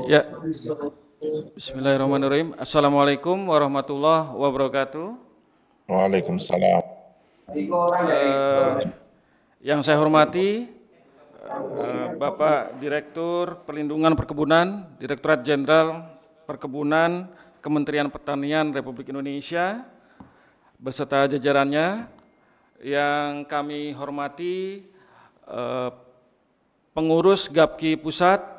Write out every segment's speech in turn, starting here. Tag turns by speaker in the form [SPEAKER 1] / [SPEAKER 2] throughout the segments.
[SPEAKER 1] Ya, Bismillahirrahmanirrahim. Assalamualaikum warahmatullahi wabarakatuh.
[SPEAKER 2] Waalaikumsalam.
[SPEAKER 1] Eh, yang saya hormati Bapak Direktur Perlindungan Perkebunan, Direktorat Jenderal Perkebunan, Kementerian Pertanian Republik Indonesia, beserta jajarannya. Yang kami hormati pengurus Gapki Pusat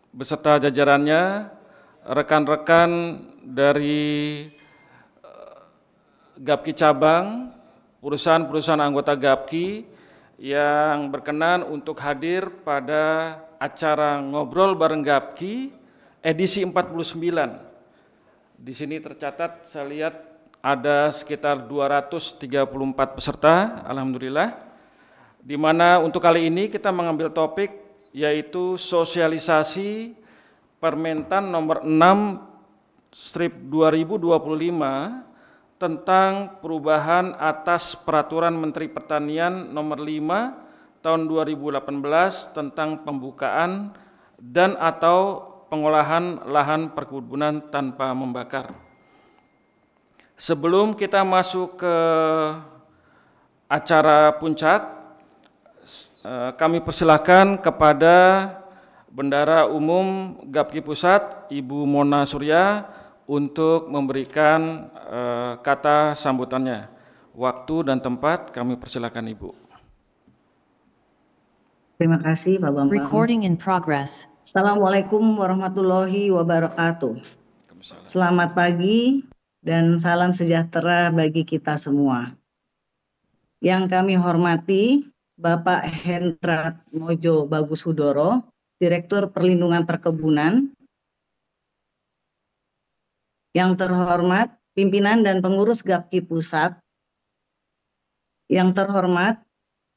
[SPEAKER 1] beserta jajarannya, rekan-rekan dari Gapki Cabang, perusahaan-perusahaan anggota Gapki yang berkenan untuk hadir pada acara Ngobrol Bareng Gapki edisi 49. Di sini tercatat saya lihat ada sekitar 234 peserta, alhamdulillah. Di mana untuk kali ini kita mengambil topik yaitu sosialisasi Permentan nomor 6/2025 tentang perubahan atas Peraturan Menteri Pertanian nomor 5 tahun 2018 tentang pembukaan dan atau pengolahan lahan perkebunan tanpa membakar. Sebelum kita masuk ke acara puncak, kami persilahkan kepada Bendahara Umum Gapki Pusat, Ibu Mona Surya, untuk memberikan kata sambutannya. Waktu dan tempat kami persilahkan Ibu.
[SPEAKER 3] Terima kasih Pak Bambang.
[SPEAKER 4] Recording in progress.
[SPEAKER 3] Assalamualaikum warahmatullahi wabarakatuh. Selamat pagi dan salam sejahtera bagi kita semua. Yang kami hormati Bapak Hendrat Mojo Bagus Hudoro, Direktur Perlindungan Perkebunan. Yang terhormat pimpinan dan pengurus Gapki Pusat. Yang terhormat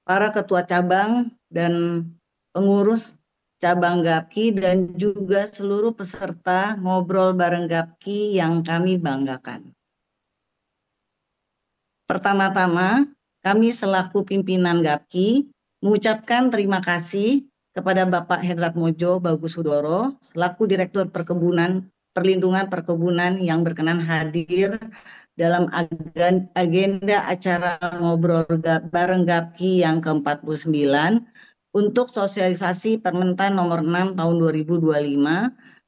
[SPEAKER 3] para ketua cabang dan pengurus cabang Gapki dan juga seluruh peserta Ngobrol Bareng Gapki yang kami banggakan. Pertama-tama, kami selaku pimpinan Gapki mengucapkan terima kasih kepada Bapak Hendrat Mojo Bagus Hudoro selaku Direktur Perlindungan Perkebunan yang berkenan hadir dalam agenda acara Ngobrol Bareng Gapki yang ke-49 untuk sosialisasi Permentan nomor 6 tahun 2025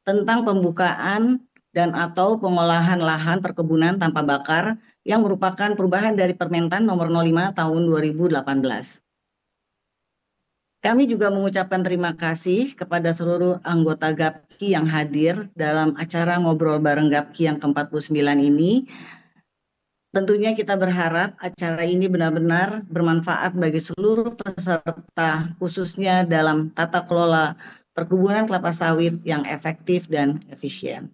[SPEAKER 3] tentang pembukaan dan atau pengolahan lahan perkebunan tanpa bakar yang merupakan perubahan dari Permentan nomor 05 tahun 2018. Kami juga mengucapkan terima kasih kepada seluruh anggota Gapki yang hadir dalam acara Ngobrol Bareng Gapki yang ke-49 ini. Tentunya kita berharap acara ini benar-benar bermanfaat bagi seluruh peserta, khususnya dalam tata kelola perkebunan kelapa sawit yang efektif dan efisien.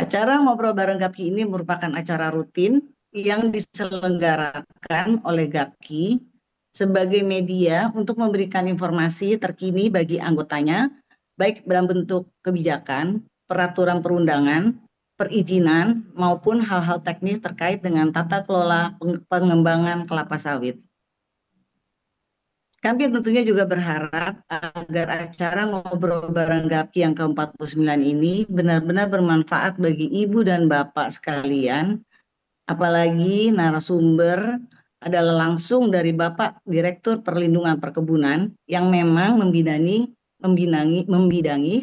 [SPEAKER 3] Acara Ngobrol Bareng Gapki ini merupakan acara rutin yang diselenggarakan oleh Gapki sebagai media untuk memberikan informasi terkini bagi anggotanya, baik dalam bentuk kebijakan, peraturan perundangan, perizinan, maupun hal-hal teknis terkait dengan tata kelola pengembangan kelapa sawit. Kami tentunya juga berharap agar acara Ngobrol Bareng Gapki yang ke-49 ini benar-benar bermanfaat bagi Ibu dan Bapak sekalian, apalagi narasumber adalah langsung dari Bapak Direktur Perlindungan Perkebunan yang memang membidangi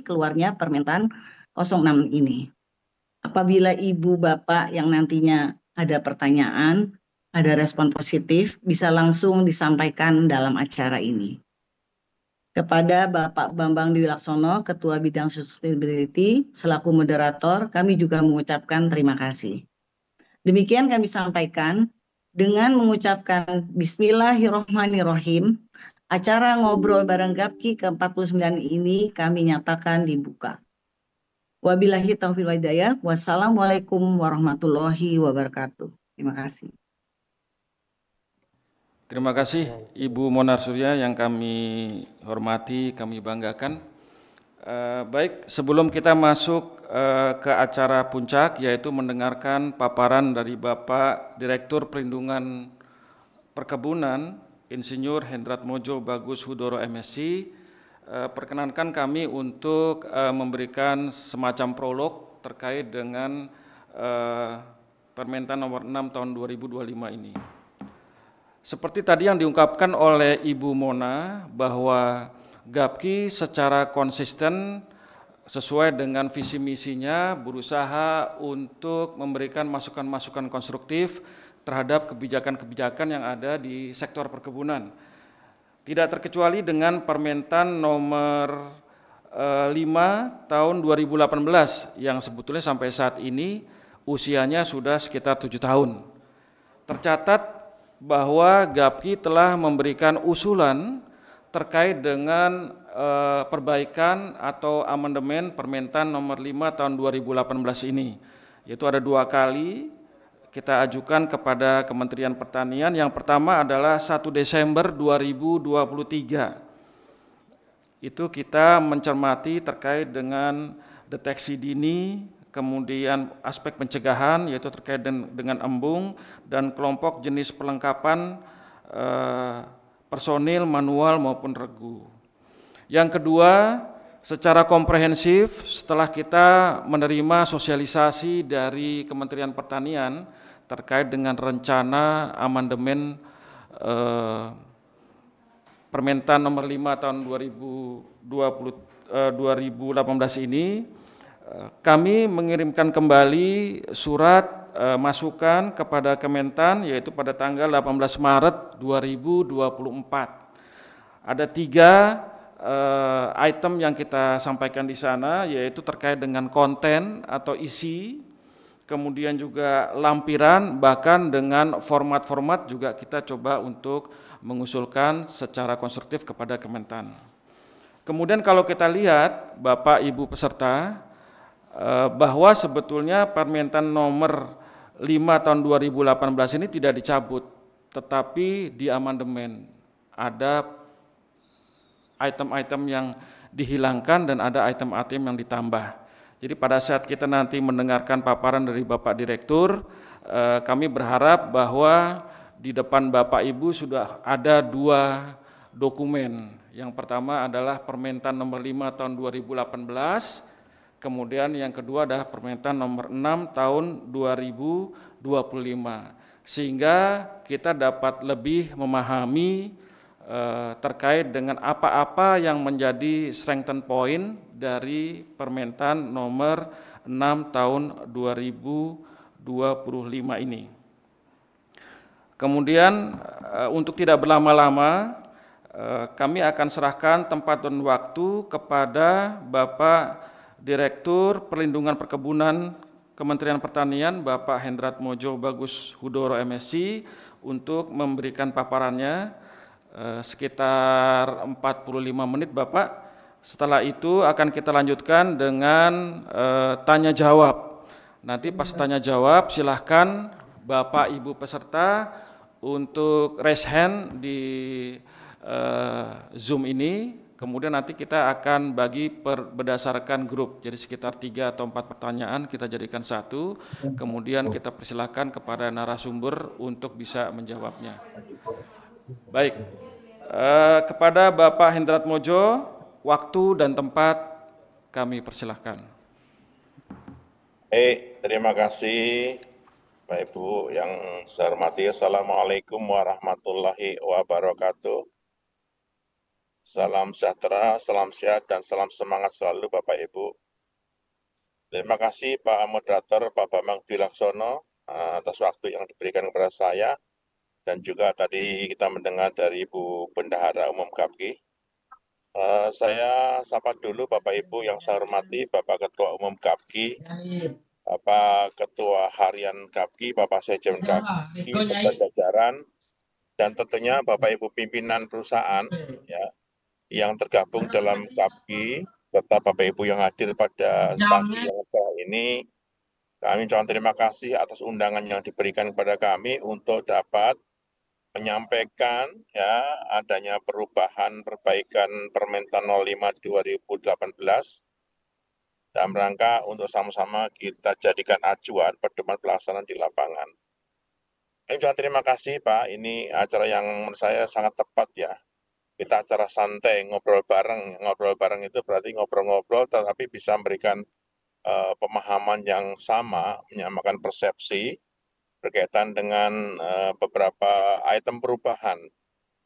[SPEAKER 3] keluarnya Permentan 06 ini. Apabila Ibu Bapak yang nantinya ada pertanyaan, ada respon positif, bisa langsung disampaikan dalam acara ini. Kepada Bapak Bambang Dwi Laksono, Ketua Bidang Sustainability, selaku moderator, kami juga mengucapkan terima kasih. Demikian kami sampaikan dengan mengucapkan Bismillahirrohmanirrohim, acara Ngobrol Bareng Gapki ke-49 ini kami nyatakan dibuka. Wabillahi taufiq wal hidayah. Wassalamualaikum warahmatullahi wabarakatuh. Terima kasih.
[SPEAKER 1] Terima kasih Ibu Mona Surya yang kami hormati, kami banggakan. Baik, sebelum kita masuk ke acara puncak, yaitu mendengarkan paparan dari Bapak Direktur Perlindungan Perkebunan, Insinyur Hendrat Mojo Bagus Hudoro MSc, perkenankan kami untuk memberikan semacam prolog terkait dengan Permentan nomor 6 tahun 2025 ini. Seperti tadi yang diungkapkan oleh Ibu Mona bahwa GAPKI secara konsisten sesuai dengan visi misinya berusaha untuk memberikan masukan-masukan konstruktif terhadap kebijakan-kebijakan yang ada di sektor perkebunan. Tidak terkecuali dengan Permentan nomor 5 tahun 2018 yang sebetulnya sampai saat ini usianya sudah sekitar 7 tahun. Tercatat bahwa GAPKI telah memberikan usulan terkait dengan perbaikan atau amandemen Permentan nomor 5 tahun 2018 ini. Yaitu ada 2 kali kita ajukan kepada Kementerian Pertanian. Yang pertama adalah 1 Desember 2023. Itu kita mencermati terkait dengan deteksi dini, kemudian aspek pencegahan yaitu terkait dengan embung dan kelompok jenis perlengkapan personil manual maupun regu. Yang kedua, secara komprehensif setelah kita menerima sosialisasi dari Kementerian Pertanian terkait dengan rencana amandemen Permentan nomor 5 tahun 2018 ini, kami mengirimkan kembali surat masukan kepada Kementan yaitu pada tanggal 18 Maret 2024. Ada 3 item yang kita sampaikan di sana, yaitu terkait dengan konten atau isi, kemudian juga lampiran, bahkan dengan format-format juga kita coba untuk mengusulkan secara konstruktif kepada Kementan. Kemudian kalau kita lihat Bapak Ibu peserta, bahwa sebetulnya Permentan nomor 5 tahun 2018 ini tidak dicabut, tetapi diamandemen. Ada item-item yang dihilangkan dan ada item-item yang ditambah. Jadi pada saat kita nanti mendengarkan paparan dari Bapak Direktur, kami berharap bahwa di depan Bapak Ibu sudah ada 2 dokumen. Yang pertama adalah Permentan nomor 5 tahun 2018, kemudian yang kedua adalah Permentan nomor 6 tahun 2025. Sehingga kita dapat lebih memahami terkait dengan apa-apa yang menjadi strengthen point dari Permentan nomor 6 tahun 2025 ini. Kemudian untuk tidak berlama-lama, kami akan serahkan tempat dan waktu kepada Bapak Direktur Perlindungan Perkebunan Kementerian Pertanian, Bapak Hendrat Mojo Bagus Hudoro MSc, untuk memberikan paparannya sekitar 45 menit Bapak. Setelah itu akan kita lanjutkan dengan tanya jawab. Nanti pas tanya jawab silahkan Bapak Ibu peserta untuk raise hand di Zoom ini, kemudian nanti kita akan bagi berdasarkan grup, jadi sekitar 3 atau 4 pertanyaan kita jadikan 1, kemudian kita persilahkan kepada narasumber untuk bisa menjawabnya. Baik, kepada Bapak Hendrat Mojo, waktu dan tempat kami persilahkan.
[SPEAKER 2] Terima kasih Bapak Ibu yang saya hormati. Assalamualaikum warahmatullahi wabarakatuh. Salam sejahtera, salam sehat, dan salam semangat selalu Bapak Ibu. Terima kasih Pak Moderator, Pak Bambang Dwi Laksono atas waktu yang diberikan kepada saya. Dan juga tadi kita mendengar dari Ibu Bendahara Umum GAPKI. Saya sapa dulu Bapak Ibu yang saya hormati, Bapak Ketua Umum GAPKI, Bapak Ketua Harian GAPKI, Bapak Sekjen GAPKI, Bapak jajaran, dan tentunya Bapak Ibu pimpinan perusahaan ya, yang tergabung dalam GAPKI, serta Bapak Ibu yang hadir pada pagi yang cerah ini. Kami ucapkan terima kasih atas undangan yang diberikan kepada kami untuk dapat menyampaikan ya adanya perubahan perbaikan Permentan 05 2018 dalam rangka untuk sama-sama kita jadikan acuan pedoman pelaksanaan di lapangan. Terima kasih Pak, ini acara yang menurut saya sangat tepat ya, kita acara santai, ngobrol bareng. Ngobrol bareng itu berarti ngobrol-ngobrol tetapi bisa memberikan pemahaman yang sama, menyamakan persepsi berkaitan dengan beberapa item perubahan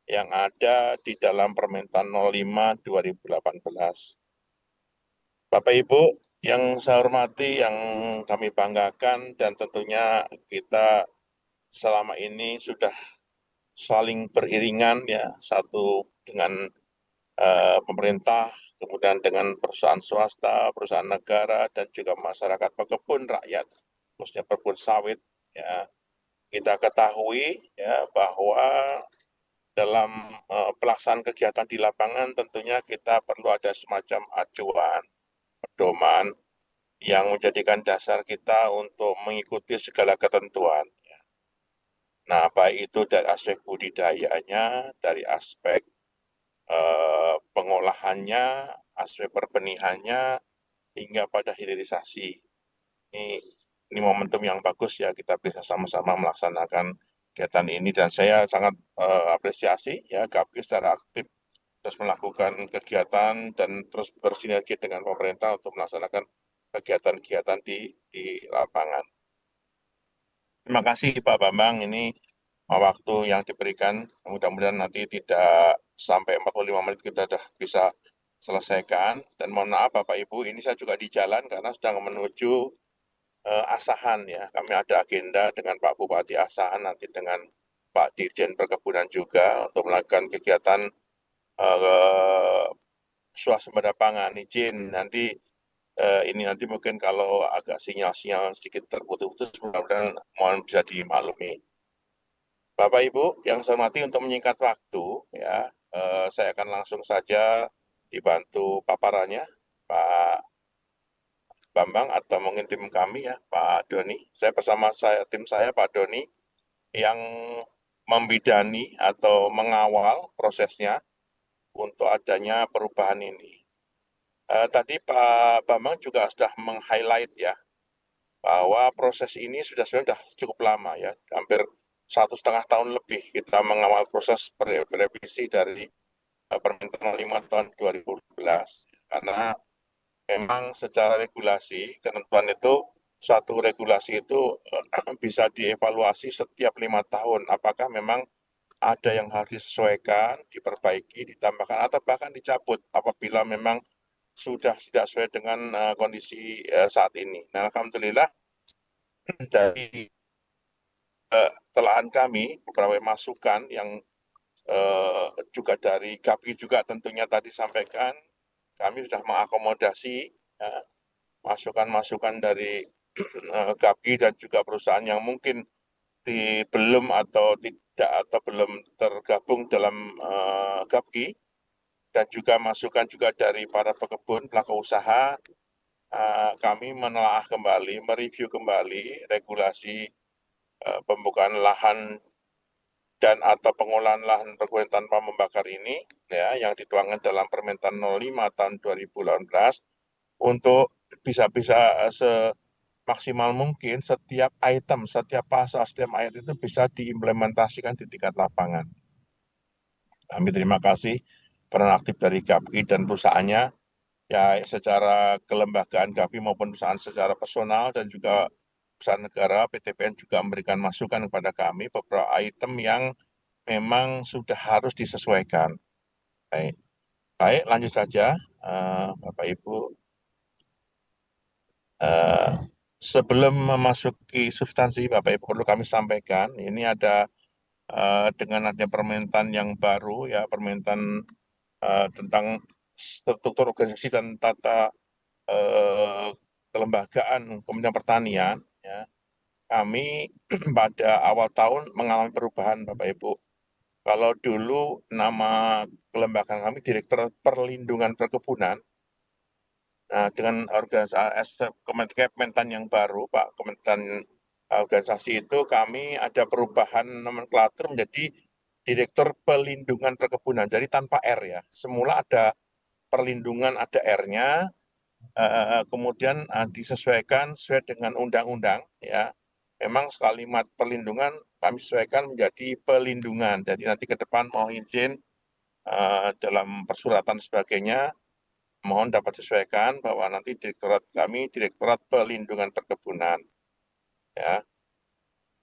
[SPEAKER 2] yang ada di dalam Permentan 05 2018. Bapak Ibu yang saya hormati, yang kami banggakan, dan tentunya kita selama ini sudah saling beriringan ya, satu dengan pemerintah, kemudian dengan perusahaan swasta, perusahaan negara, dan juga masyarakat pekebun rakyat, khususnya pekebun sawit. Ya, kita ketahui ya bahwa dalam pelaksanaan kegiatan di lapangan tentunya kita perlu ada semacam acuan, pedoman yang menjadikan dasar kita untuk mengikuti segala ketentuan. Nah, baik itu dari aspek budidayanya, dari aspek pengolahannya, aspek perbenihannya, hingga pada hilirisasi. Ini momentum yang bagus ya, kita bisa sama-sama melaksanakan kegiatan ini, dan saya sangat apresiasi ya GAPKI secara aktif terus melakukan kegiatan dan terus bersinergi dengan pemerintah untuk melaksanakan kegiatan-kegiatan di lapangan. Terima kasih Pak Bambang, ini waktu yang diberikan, mudah-mudahan nanti tidak sampai 45 menit kita sudah bisa selesaikan. Dan mohon maaf Bapak Ibu, ini saya juga di jalan karena sedang menuju Asahan ya. Kami ada agenda dengan Pak Bupati Asahan, nanti dengan Pak Dirjen Perkebunan juga untuk melakukan kegiatan swasembada pangan. Izin nanti ini nanti mungkin kalau agak sinyal-sinyal sedikit terputus-putus, mudah-mudahan mohon bisa dimaklumi. Bapak Ibu yang saya hormati, untuk menyingkat waktu ya, saya akan langsung saja dibantu paparannya Pak Bambang atau mungkin tim kami ya Pak Doni. Saya bersama tim saya Pak Doni yang membidani atau mengawal prosesnya untuk adanya perubahan ini. Tadi Pak Bambang juga sudah meng-highlight ya bahwa proses ini sudah cukup lama ya, hampir 1,5 tahun lebih kita mengawal proses revisi dari Permentan 5 tahun 2012. Karena memang secara regulasi, ketentuan itu, suatu regulasi itu bisa dievaluasi setiap 5 tahun. Apakah memang ada yang harus disesuaikan, diperbaiki, ditambahkan, atau bahkan dicabut apabila memang sudah tidak sesuai dengan kondisi saat ini. Nah, alhamdulillah dari telahan kami, beberapa masukan yang juga dari GAPI juga tentunya tadi sampaikan, kami sudah mengakomodasi masukan-masukan dari GAPI dan juga perusahaan yang mungkin belum atau tidak atau belum tergabung dalam GAPI, dan juga masukan juga dari para pekebun, pelaku usaha. Kami menelaah kembali, mereview kembali regulasi pembukaan lahan dan atau pengolahan lahan perkebunan tanpa membakar ini ya, yang dituangkan dalam Permentan 05 tahun 2018, untuk bisa semaksimal mungkin setiap item, setiap pasal, setiap ayat itu bisa diimplementasikan di tingkat lapangan. Kami terima kasih peran aktif dari GAPI dan perusahaannya ya, secara kelembagaan GAPI maupun perusahaan secara personal, dan juga perusahaan negara, PTPN juga memberikan masukan kepada kami beberapa item yang memang sudah harus disesuaikan. Baik, lanjut saja, Bapak Ibu. Sebelum memasuki substansi, Bapak Ibu, perlu kami sampaikan, ini ada dengan adanya permentan yang baru ya, permentan tentang struktur organisasi dan tata kelembagaan Kementerian Pertanian ya. Kami pada awal tahun mengalami perubahan Bapak Ibu. Kalau dulu nama kelembagaan kami Direktur Perlindungan Perkebunan, nah dengan organisasi Kementan yang baru, Pak Kementan organisasi itu, kami ada perubahan nomenklatur menjadi Direktur Pelindungan Perkebunan, jadi tanpa R ya. Semula ada perlindungan, ada R-nya, kemudian disesuaikan sesuai dengan undang-undang ya. Memang kalimat perlindungan kami sesuaikan menjadi pelindungan. Jadi nanti ke depan mau izin dalam persuratan sebagainya, mohon dapat disesuaikan bahwa nanti direktorat kami, Direktorat Pelindungan Perkebunan. Ya.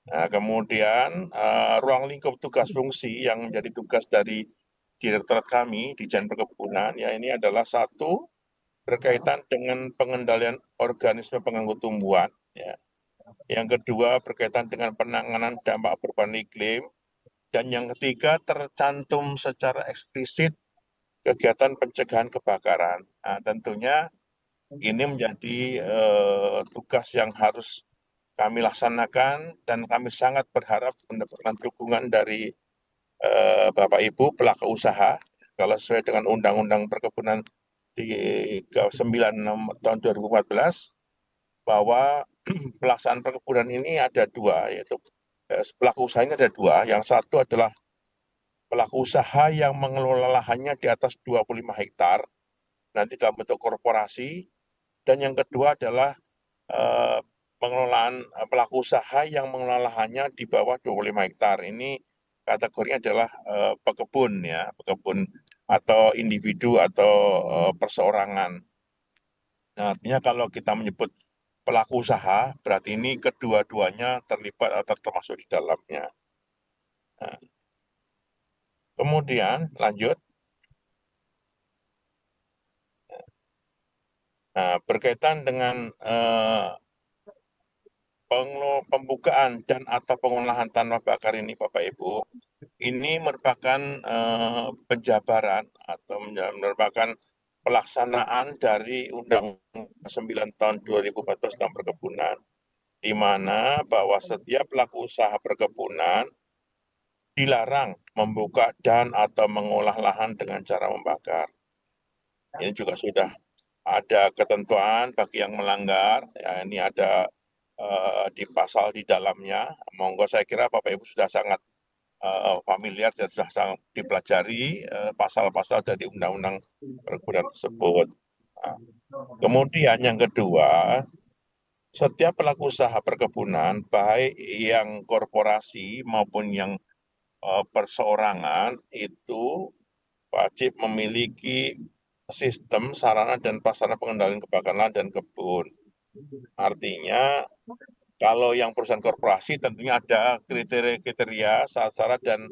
[SPEAKER 2] Nah, kemudian ruang lingkup tugas fungsi yang menjadi tugas dari direktorat kami di Dijen Perkebunan, ya ini adalah satu, berkaitan dengan pengendalian organisme pengganggu tumbuhan. Ya. Yang kedua, berkaitan dengan penanganan dampak perubahan iklim. Dan yang ketiga, tercantum secara eksplisit kegiatan pencegahan kebakaran. Nah, tentunya ini menjadi tugas yang harus kami laksanakan dan kami sangat berharap mendapatkan dukungan dari Bapak Ibu pelaku usaha kalau sesuai dengan Undang-Undang Perkebunan 96 tahun 2014 bahwa pelaksanaan perkebunan ini ada dua, yaitu pelaku usaha ini ada dua. Yang satu adalah pelaku usaha yang mengelola lahannya di atas 25 hektar, nanti dalam bentuk korporasi. Dan yang kedua adalah pengelolaan pelaku usaha yang mengelola lahannya di bawah 25 hektar. Ini kategorinya adalah pekebun, ya, pekebun atau individu atau perseorangan. Nah, artinya kalau kita menyebut pelaku usaha, berarti ini kedua-duanya terlibat atau termasuk di dalamnya. Nah, kemudian lanjut. Nah, berkaitan dengan pembukaan dan atau pengolahan tanah bakar ini, Bapak Ibu, ini merupakan penjabaran atau merupakan pelaksanaan dari Undang-Undang 9 tahun 2014 tentang perkebunan, di mana bahwa setiap pelaku usaha perkebunan dilarang membuka dan atau mengolah lahan dengan cara membakar. Ini juga sudah ada ketentuan bagi yang melanggar, ya, ini ada di pasal di dalamnya. Monggo, saya kira Bapak Ibu sudah sangat familiar dan sudah sangat dipelajari pasal-pasal dari Undang-Undang Perkebunan tersebut. Nah, kemudian yang kedua, setiap pelaku usaha perkebunan, baik yang korporasi maupun yang perseorangan, itu wajib memiliki sistem, sarana, dan prasarana pengendalian kebakaran lahan dan kebun. Artinya, kalau yang perusahaan korporasi tentunya ada kriteria-kriteria, syarat-syarat, dan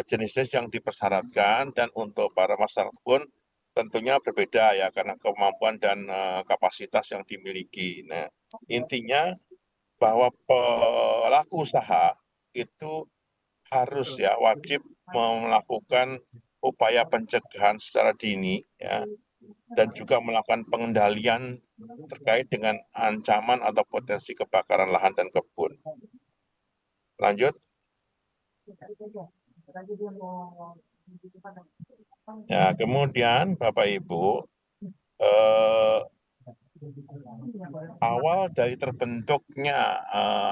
[SPEAKER 2] jenis-jenis yang dipersyaratkan, dan untuk para masyarakat pun tentunya berbeda, ya, karena kemampuan dan kapasitas yang dimiliki. Nah, intinya bahwa pelaku usaha itu harus, ya, wajib melakukan upaya pencegahan secara dini, ya, dan juga melakukan pengendalian terkait dengan ancaman atau potensi kebakaran lahan dan kebun. Lanjut. Ya, kemudian Bapak Ibu, awal dari terbentuknya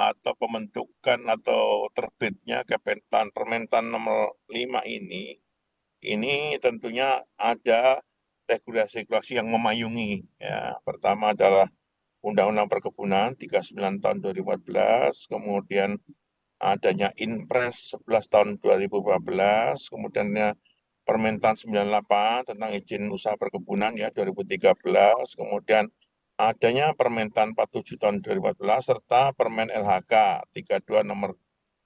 [SPEAKER 2] atau pembentukan atau terbitnya Permentan nomor 5 ini tentunya ada regulasi-regulasi yang memayungi. Ya, pertama adalah Undang-Undang Perkebunan 39 tahun 2014, kemudian adanya Inpres 11 tahun 2015, kemudian Permentan 98 tentang izin usaha perkebunan, ya, 2013, kemudian adanya Permentan 47 tahun 2014 serta Permen LHK 32 nomor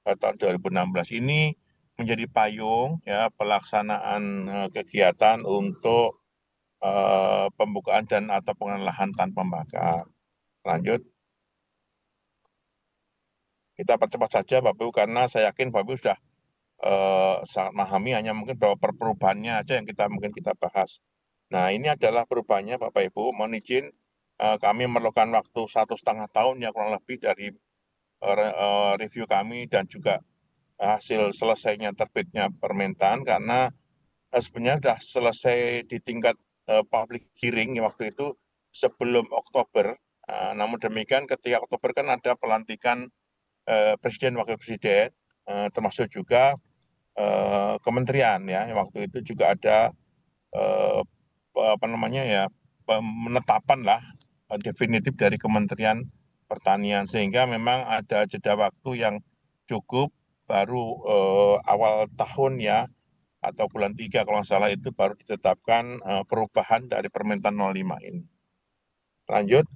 [SPEAKER 2] tahun 2016. Ini menjadi payung, ya, pelaksanaan kegiatan untuk pembukaan dan atau pengelolaan lahan tanpa membakar. Lanjut. Kita percepat saja Bapak Ibu karena saya yakin Bapak Ibu sudah sangat memahami, hanya mungkin bahwa perubahannya aja yang mungkin kita bahas. Nah, ini adalah perubahannya Bapak Ibu. Mohon izin kami memerlukan waktu 1,5 tahun, ya, kurang lebih dari review kami dan juga hasil selesainya terbitnya Permentan, karena sebenarnya sudah selesai di tingkat public hearing, ya, waktu itu sebelum Oktober. Namun demikian ketika Oktober kan ada pelantikan Presiden Wakil Presiden, termasuk juga kementerian, ya, waktu itu juga ada penetapan lah definitif dari Kementerian Pertanian, sehingga memang ada jeda waktu yang cukup baru awal tahun, ya, atau bulan 3 kalau nggak salah itu baru ditetapkan perubahan dari Permentan 05 ini. Lanjut.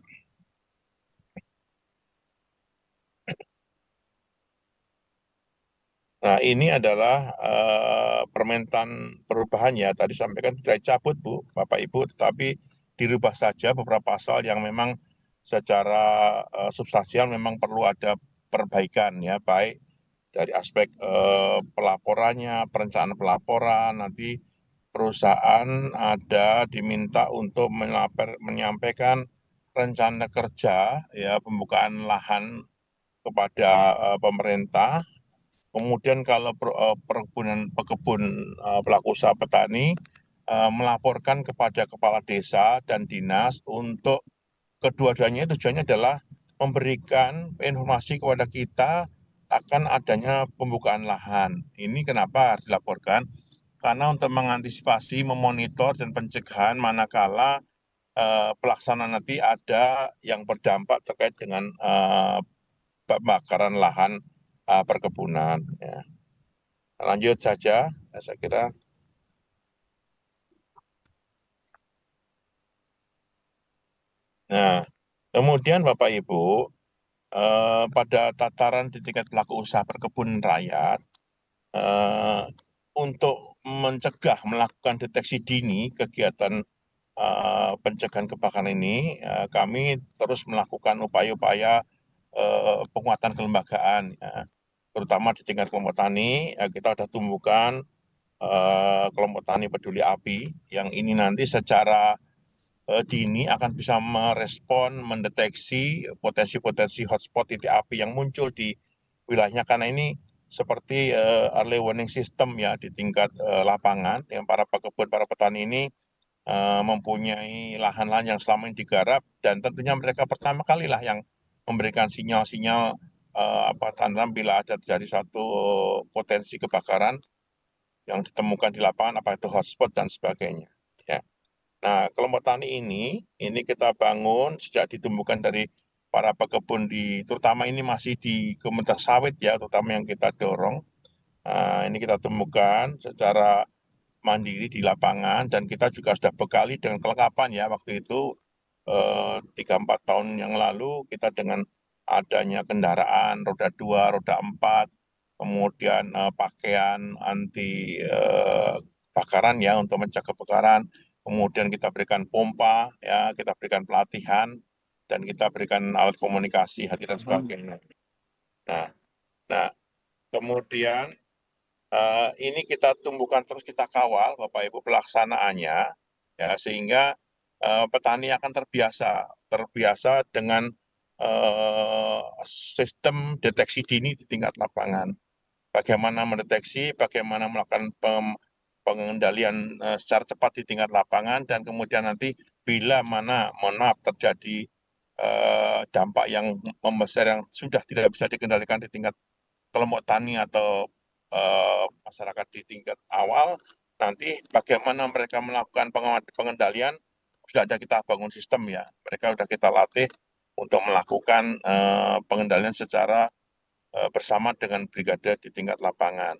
[SPEAKER 2] Nah, ini adalah Permentan perubahannya. Tadi sampaikan tidak dicabut, Bu, Bapak Ibu, tetapi dirubah saja beberapa pasal yang memang secara substansial memang perlu ada perbaikan ya, baik dari aspek pelaporannya, perencanaan pelaporan, nanti perusahaan ada diminta untuk menyampaikan rencana kerja ya pembukaan lahan kepada pemerintah. Kemudian kalau pekebun pelaku usaha petani melaporkan kepada kepala desa dan dinas untuk kedua-duanya tujuannya adalah memberikan informasi kepada kita akan adanya pembukaan lahan. Ini kenapa harus dilaporkan? Karena untuk mengantisipasi, memonitor dan pencegahan manakala pelaksanaan nanti ada yang berdampak terkait dengan pembakaran lahan perkebunan. Ya. Lanjut saja, saya kira. Nah, kemudian Bapak Ibu, pada tataran di tingkat pelaku usaha perkebunan rakyat, untuk mencegah melakukan deteksi dini kegiatan pencegahan kebakaran ini, kami terus melakukan upaya-upaya penguatan kelembagaan, ya. Terutama di tingkat kelompok tani, kita sudah tumbuhkan kelompok tani peduli api, yang ini nanti secara dini akan bisa merespon, mendeteksi potensi-potensi hotspot titik api yang muncul di wilayahnya, karena ini seperti early warning system ya di tingkat lapangan, yang para pekebun, para petani ini mempunyai lahan-lahan yang selama ini digarap, dan tentunya mereka pertama kali lah yang memberikan sinyal-sinyal tanda bila ada terjadi suatu potensi kebakaran yang ditemukan di lapangan, apa itu hotspot dan sebagainya. Ya. Nah, kelompok tani ini kita bangun sejak ditumbuhkan dari para pekebun terutama ini masih di komunitas sawit ya, terutama yang kita dorong. Ini kita temukan secara mandiri di lapangan, dan kita juga sudah bekali dengan kelengkapan ya waktu itu 3-4 tahun yang lalu kita dengan adanya kendaraan roda 2, roda 4, kemudian pakaian anti bakaran ya untuk mencegah kebakaran. Kemudian kita berikan pompa, ya, kita berikan pelatihan, dan kita berikan alat komunikasi, dan sebagainya. Nah, kemudian ini kita tumbuhkan terus, kita kawal, Bapak Ibu, pelaksanaannya, ya, sehingga petani akan terbiasa dengan sistem deteksi dini di tingkat lapangan. Bagaimana mendeteksi, bagaimana melakukan pengendalian secara cepat di tingkat lapangan, dan kemudian nanti bila mana mohon maaf terjadi dampak yang membesar yang sudah tidak bisa dikendalikan di tingkat kelompok tani atau masyarakat di tingkat awal, nanti bagaimana mereka melakukan pengendalian, sudah ada kita bangun sistem ya, mereka sudah kita latih untuk melakukan pengendalian secara bersama dengan brigade di tingkat lapangan.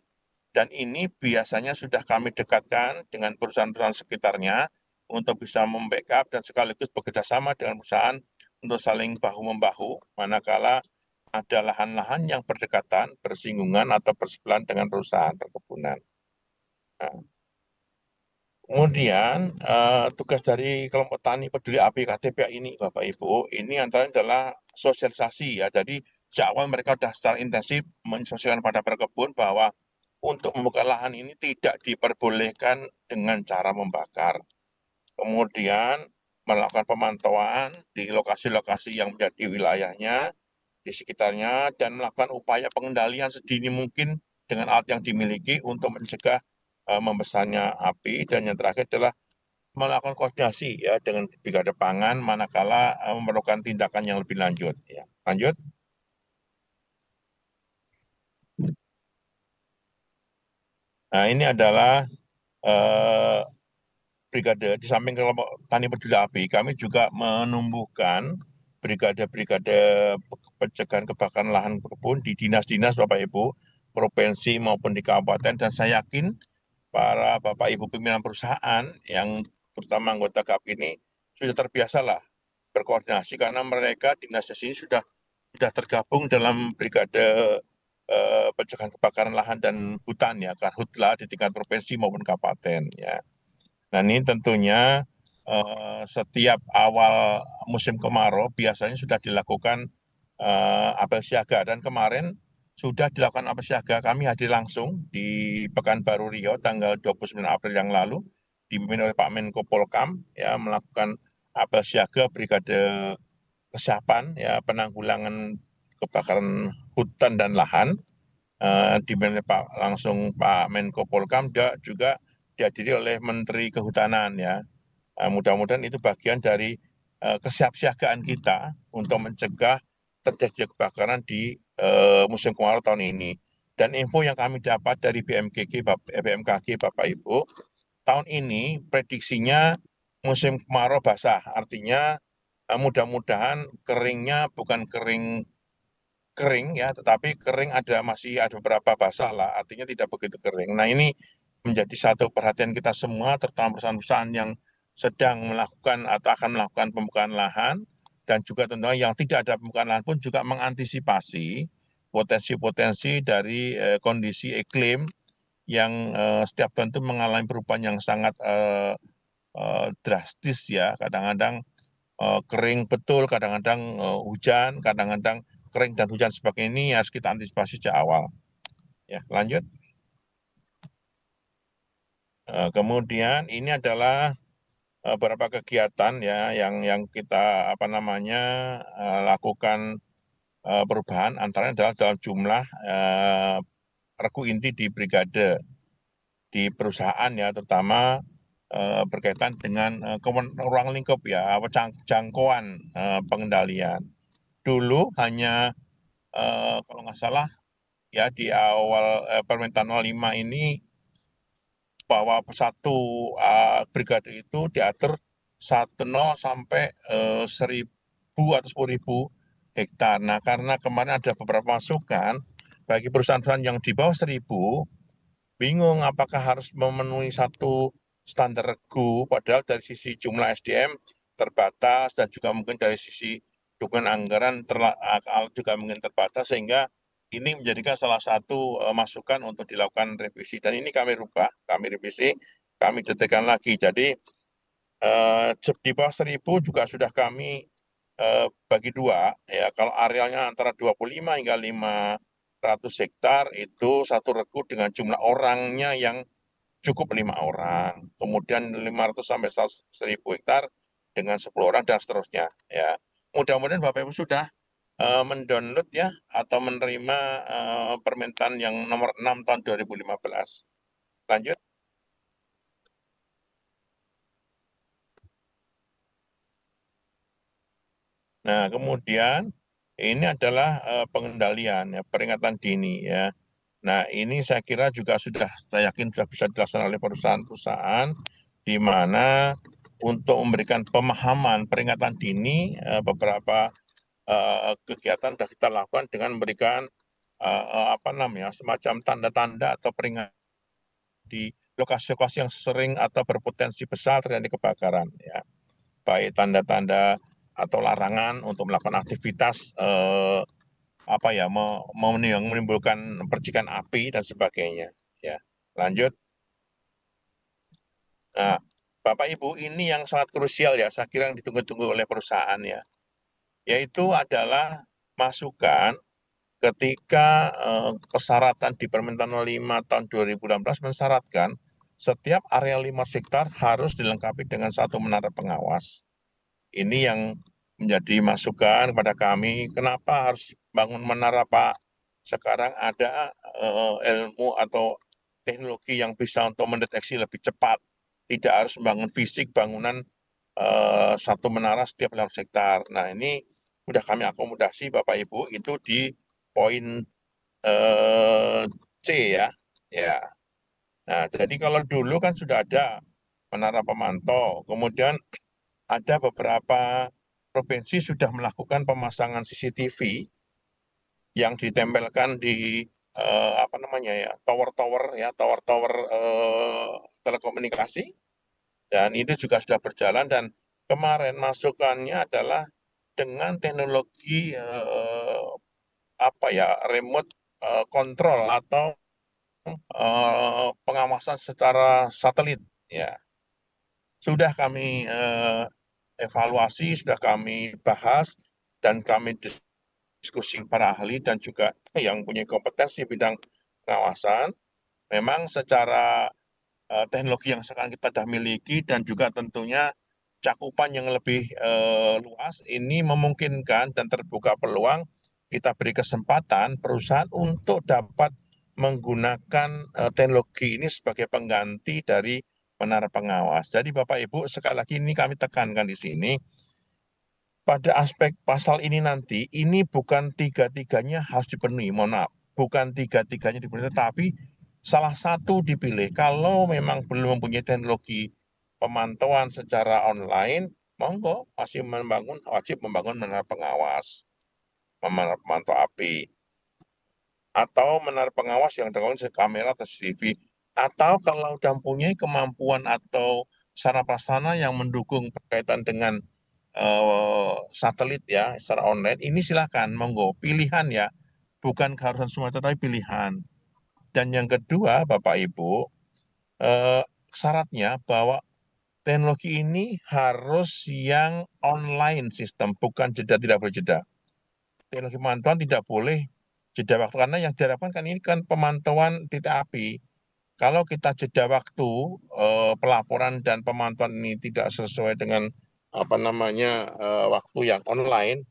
[SPEAKER 2] Dan ini biasanya sudah kami dekatkan dengan perusahaan-perusahaan sekitarnya untuk bisa membackup dan sekaligus bekerja sama dengan perusahaan untuk saling bahu-membahu manakala ada lahan-lahan yang berdekatan, bersinggungan atau bersebelahan dengan perusahaan perkebunan. Nah, kemudian tugas dari kelompok tani peduli api KTP ini, Bapak Ibu, ini antara adalah sosialisasi ya. Jadi sejak awal mereka sudah secara intensif mensosialisasikan pada perkebun bahwa untuk membuka lahan ini tidak diperbolehkan dengan cara membakar. Kemudian melakukan pemantauan di lokasi-lokasi yang menjadi wilayahnya, di sekitarnya, dan melakukan upaya pengendalian sedini mungkin dengan alat yang dimiliki untuk mencegah membesarnya api. Dan yang terakhir adalah melakukan koordinasi ya dengan brigade pangan manakala memerlukan tindakan yang lebih lanjut. Ya. Lanjut. Nah, ini adalah brigade, di samping kelompok tani peduli api, kami juga menumbuhkan brigade-brigade pencegahan kebakaran lahan kebun di dinas-dinas Bapak Ibu, provinsi maupun di kabupaten, dan saya yakin para Bapak Ibu pimpinan perusahaan yang terutama anggota GAP ini sudah terbiasa lah berkoordinasi karena mereka dinas ini sudah tergabung dalam brigade pencegahan kebakaran lahan dan hutan ya, Karhutla di tingkat provinsi maupun kabupaten ya. Nah ini tentunya setiap awal musim kemarau biasanya sudah dilakukan apel siaga dan kemarin sudah dilakukan apel siaga. Kami hadir langsung di Pekanbaru Riau tanggal 29 April yang lalu dipimpin oleh Pak Menko Polkam ya melakukan apel siaga brigade kesiapan ya penanggulangan kebakaran hutan dan lahan dipimpin langsung Pak Menko Polkam juga dihadiri oleh Menteri Kehutanan ya. Mudah-mudahan itu bagian dari kesiapsiagaan kita untuk mencegah terjadi kebakaran di musim kemarau tahun ini. Dan info yang kami dapat dari BMKG Bapak Ibu, tahun ini prediksinya musim kemarau basah, artinya mudah-mudahan keringnya bukan kering ya, tetapi kering masih ada beberapa basah lah, artinya tidak begitu kering. Nah ini menjadi satu perhatian kita semua, terutama perusahaan-perusahaan yang sedang melakukan atau akan melakukan pembukaan lahan, dan juga tentunya yang tidak ada pembukaan lahan pun juga mengantisipasi potensi-potensi dari kondisi iklim yang setiap tahun itu mengalami perubahan yang sangat drastis ya, kadang-kadang kering betul, kadang-kadang hujan, kadang-kadang kering dan hujan sebagainya ini harus kita antisipasi sejak awal. Ya, lanjut. Kemudian ini adalah beberapa kegiatan ya yang kita lakukan perubahan antaranya adalah dalam jumlah regu inti di brigade di perusahaan ya, terutama berkaitan dengan ruang lingkup ya, jangkauan pengendalian. Dulu hanya kalau nggak salah ya di awal permintaan 05 ini bahwa satu brigade itu diatur 10 sampai 1.000 atau 10.000 hektar. Nah, karena kemarin ada beberapa masukan bagi perusahaan-perusahaan yang di bawah 1.000, bingung apakah harus memenuhi satu standar regu, padahal dari sisi jumlah SDM terbatas dan juga mungkin dari sisi dukungan anggaran juga mungkin terbatas, sehingga ini menjadikan salah satu masukan untuk dilakukan revisi. Dan ini kami rubah, kami revisi, kami detekan lagi. Jadi di bawah 1.000 juga sudah kami bagi dua, ya kalau arealnya antara 25 hingga 500 hektar itu satu regu dengan jumlah orangnya yang cukup 5 orang. Kemudian 500 sampai 1.000 hektar dengan 10 orang dan seterusnya. Ya, mudah-mudahan Bapak Ibu sudah mendownload ya atau menerima permintaan yang nomor 6 tahun 2015. Lanjut. Nah, kemudian ini adalah pengendalian ya, peringatan dini ya. Nah, ini saya kira juga saya yakin sudah bisa dilaksanakan oleh perusahaan-perusahaan di mana untuk memberikan pemahaman peringatan dini beberapa kegiatan sudah kita lakukan dengan memberikan semacam tanda-tanda atau peringatan di lokasi-lokasi yang sering atau berpotensi besar terjadi kebakaran ya. Baik tanda-tanda atau larangan untuk melakukan aktivitas menimbulkan percikan api dan sebagainya ya. Lanjut. Nah, Bapak Ibu, ini yang sangat krusial ya, saya kira yang ditunggu-tunggu oleh perusahaan ya, yaitu adalah masukan ketika persyaratan di permintaan 05 tahun 2016 mensyaratkan setiap area 5 hektar harus dilengkapi dengan satu menara pengawas. Ini yang menjadi masukan kepada kami, kenapa harus bangun menara Pak? Sekarang ada ilmu atau teknologi yang bisa untuk mendeteksi lebih cepat. Tidak harus membangun fisik bangunan satu menara setiap 5 hektar. Nah ini sudah kami akomodasi Bapak Ibu itu di poin C ya. Ya. Nah jadi kalau dulu kan sudah ada menara pemantau, kemudian ada beberapa provinsi sudah melakukan pemasangan CCTV yang ditempelkan di apa namanya ya, tower-tower telekomunikasi, dan itu juga sudah berjalan, dan kemarin masukannya adalah dengan teknologi apa ya, remote control atau pengawasan secara satelit ya. Sudah kami evaluasi, sudah kami bahas, dan kami diskusi para ahli dan juga yang punya kompetensi bidang pengawasan. Memang secara teknologi yang sekarang kita sudah miliki dan juga tentunya cakupan yang lebih luas, ini memungkinkan dan terbuka peluang kita beri kesempatan perusahaan untuk dapat menggunakan teknologi ini sebagai pengganti dari menara pengawas. Jadi Bapak Ibu, sekali lagi ini kami tekankan di sini, pada aspek pasal ini nanti, ini bukan tiga-tiganya harus dipenuhi, mohon maaf. Bukan tiga-tiganya dipenuhi, tetapi salah satu dipilih. Kalau memang belum mempunyai teknologi pemantauan secara online, monggo masih wajib membangun menara pengawas, menara pemantau api, atau menara pengawas yang dengan kamera atau CCTV, atau kalau sudah mempunyai kemampuan atau sarana prasarana yang mendukung berkaitan dengan satelit ya secara online, ini silakan monggo, pilihan ya, bukan keharusan semua tapi pilihan. Dan yang kedua Bapak Ibu, syaratnya bahwa teknologi ini harus yang online sistem, bukan jeda, tidak boleh jeda. Teknologi pemantauan tidak boleh jeda waktu, karena yang diharapkan kan ini kan pemantauan titik api. Kalau kita jeda waktu, pelaporan dan pemantauan ini tidak sesuai dengan apa namanya waktu yang online,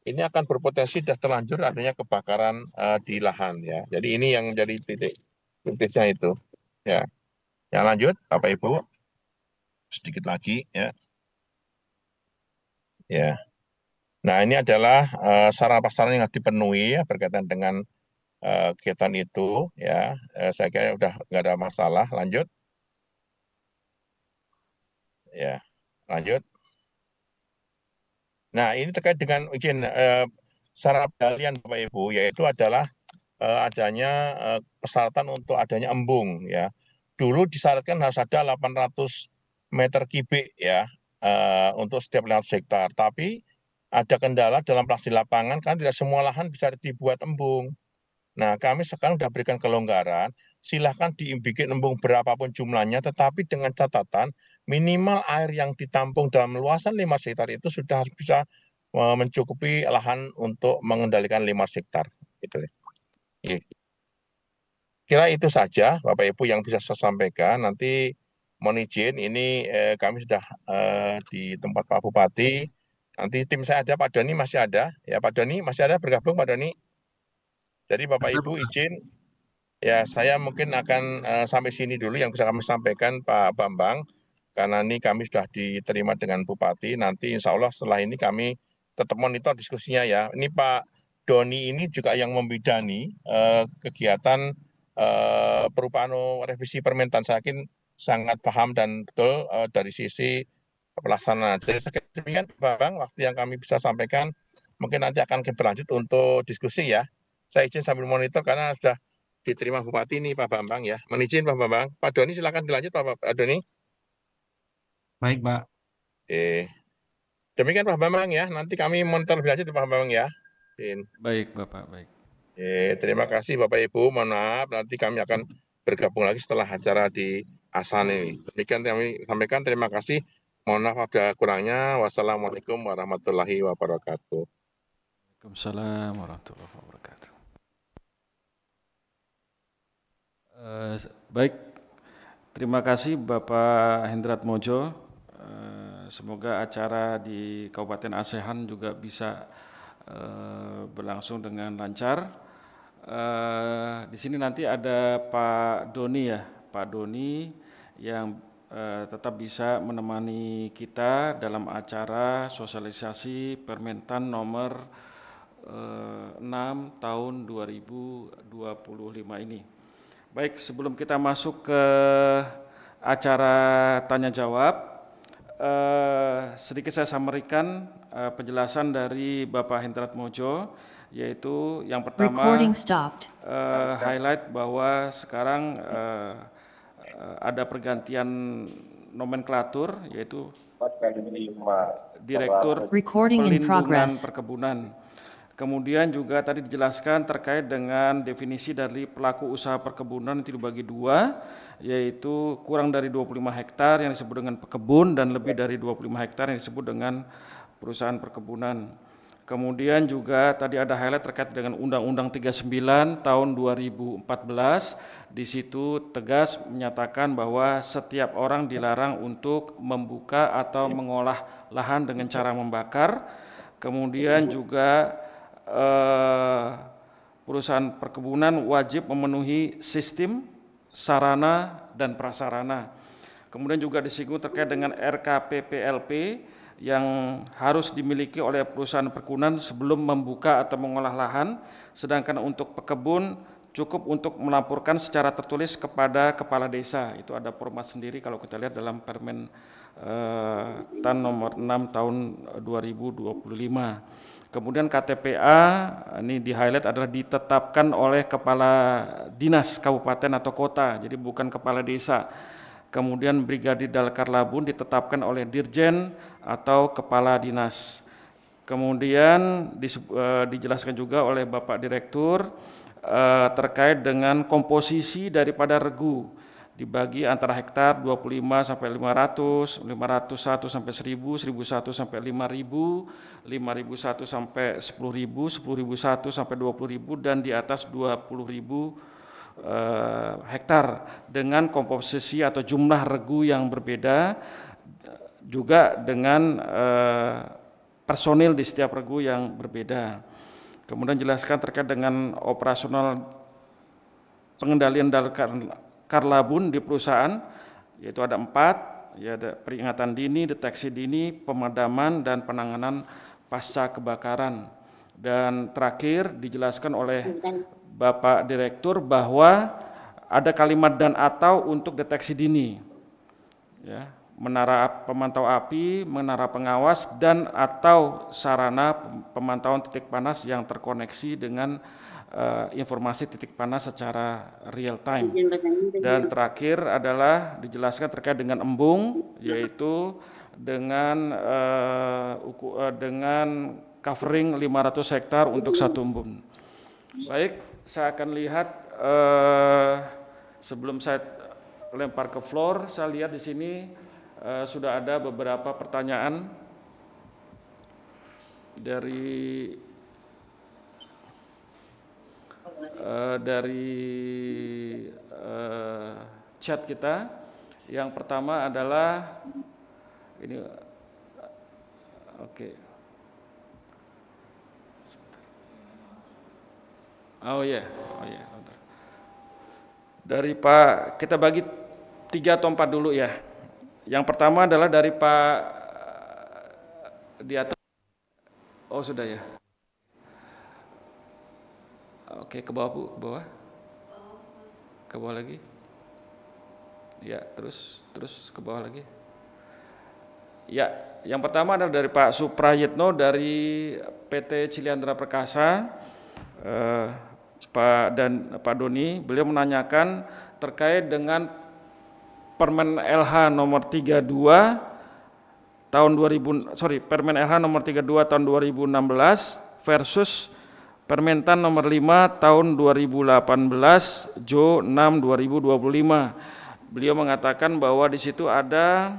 [SPEAKER 2] ini akan berpotensi sudah terlanjur adanya kebakaran di lahan ya. Jadi ini yang menjadi titiknya itu ya. Yang lanjut Bapak Ibu, sedikit lagi ya. Ya. Nah ini adalah sarana prasarana yang harus dipenuhi ya berkaitan dengan kegiatan itu ya. Saya kira udah nggak ada masalah. Lanjut. Ya, lanjut. Nah, ini terkait dengan izin sarana pengendalian Bapak Ibu, yaitu adalah adanya persyaratan untuk adanya embung ya. Dulu disyaratkan harus ada 800 meter kubik ya untuk setiap 500 hektar. Tapi ada kendala dalam pelaksanaan lapangan kan tidak semua lahan bisa dibuat embung. Nah, kami sekarang sudah berikan kelonggaran, silahkan dibikin embung berapapun jumlahnya, tetapi dengan catatan minimal air yang ditampung dalam luasan 5 hektar itu sudah bisa mencukupi lahan untuk mengendalikan 5 hektar. Gitu. Kira itu saja Bapak Ibu yang bisa saya sampaikan. Nanti mohon izin, ini kami sudah di tempat Pak Bupati. Nanti tim saya ada, Pak Doni masih ada. Ya Pak Doni masih ada bergabung Pak Doni. Jadi Bapak Ibu izin, ya saya mungkin akan sampai sini dulu yang bisa kami sampaikan Pak Bambang. Karena ini kami sudah diterima dengan Bupati. Nanti insya Allah setelah ini kami tetap monitor diskusinya ya. Ini Pak Doni ini juga yang membidani kegiatan perubahan revisi permentan. Saya yakin sangat paham dan betul dari sisi pelaksanaan. Jadi demikian Pak Bambang, waktu yang kami bisa sampaikan. Mungkin nanti akan berlanjut untuk diskusi ya. Saya izin sambil monitor karena sudah diterima Bupati ini Pak Bambang ya. Menizin Pak Bambang. Pak Doni silakan dilanjut Pak Doni.
[SPEAKER 4] Baik, Pak.
[SPEAKER 2] Demikian Pak Bambang ya. Nanti kami monitor lebih lanjut Pak Bambang ya.
[SPEAKER 1] Baik Bapak, baik.
[SPEAKER 2] Terima kasih Bapak Ibu. Mohon maaf nanti kami akan bergabung lagi setelah acara di Asan ini. Demikian kami sampaikan. Terima kasih. Mohon maaf ada kurangnya. Wassalamualaikum warahmatullahi wabarakatuh.
[SPEAKER 1] Waalaikumsalam warahmatullahi wabarakatuh. Baik, terima kasih Bapak Hendrat Mojo. Semoga acara di Kabupaten Asehan juga bisa berlangsung dengan lancar. Di sini nanti ada Pak Doni ya, Pak Doni yang tetap bisa menemani kita dalam acara sosialisasi Permentan nomor 6 tahun 2025 ini. Baik, sebelum kita masuk ke acara tanya jawab, sedikit saya sampaikan penjelasan dari Bapak Hendrat Mojo. yaitu yang pertama
[SPEAKER 5] Recording stopped.
[SPEAKER 1] highlight bahwa sekarang ada pergantian nomenklatur, yaitu Direktur
[SPEAKER 5] Recording in
[SPEAKER 1] Pelindungan
[SPEAKER 5] progress.
[SPEAKER 1] Perkebunan. Kemudian juga tadi dijelaskan terkait dengan definisi dari pelaku usaha perkebunan itu dibagi dua, yaitu kurang dari 25 hektar yang disebut dengan pekebun dan lebih dari 25 hektar yang disebut dengan perusahaan perkebunan. Kemudian juga tadi ada highlight terkait dengan Undang-Undang 39 tahun 2014, di situ tegas menyatakan bahwa setiap orang dilarang untuk membuka atau mengolah lahan dengan cara membakar. Kemudian juga perusahaan perkebunan wajib memenuhi sistem, sarana, dan prasarana. Kemudian juga disinggung terkait dengan RKPPLP yang harus dimiliki oleh perusahaan perkebunan sebelum membuka atau mengolah lahan, sedangkan untuk pekebun cukup untuk melaporkan secara tertulis kepada kepala desa. Itu ada format sendiri kalau kita lihat dalam Permen TAN nomor 6 tahun 2025. Kemudian KTPA ini di highlight adalah ditetapkan oleh kepala dinas kabupaten atau kota, jadi bukan kepala desa. Kemudian Brigadir Dalkar Labun ditetapkan oleh dirjen atau kepala dinas. Kemudian dijelaskan juga oleh Bapak Direktur terkait dengan komposisi daripada regu, dibagi antara hektar 25 sampai 500, 501 sampai 1000, 1001 sampai 5000, 5001 sampai 10.000, 10.001 sampai 20.000 dan di atas 20.000 hektar dengan komposisi atau jumlah regu yang berbeda, juga dengan personil di setiap regu yang berbeda. Kemudian jelaskan terkait dengan operasional pengendalian Dalkar Labun di perusahaan, yaitu ada 4, ya, ada peringatan dini, deteksi dini, pemadaman, dan penanganan pasca kebakaran. Dan terakhir dijelaskan oleh Bapak Direktur bahwa ada kalimat dan atau untuk deteksi dini, ya, menara pemantau api, menara pengawas, dan atau sarana pemantauan titik panas yang terkoneksi dengan informasi titik panas secara real time. Dan terakhir adalah dijelaskan terkait dengan embung, yaitu dengan covering 500 hektar untuk satu embung. Baik, saya akan lihat sebelum saya lempar ke floor, saya lihat di sini sudah ada beberapa pertanyaan dari chat kita. Yang pertama adalah ini, oke. Oh ya, dari Pak, kita bagi 3 atau 4 dulu ya. Yang pertama adalah dari Pak di atas. Oh sudah ya. Oke, ke bawah Bu, ke bawah. Ke bawah lagi. Ya, terus ke bawah lagi. Ya, yang pertama adalah dari Pak Suprayitno dari PT Ciliandra Perkasa. Pak Doni, beliau menanyakan terkait dengan Permen LH nomor 32 tahun 2000, Permen LH nomor 32 tahun 2016 versus Permentan nomor 5 tahun 2018 Jo 6 2025. Beliau mengatakan bahwa di situ ada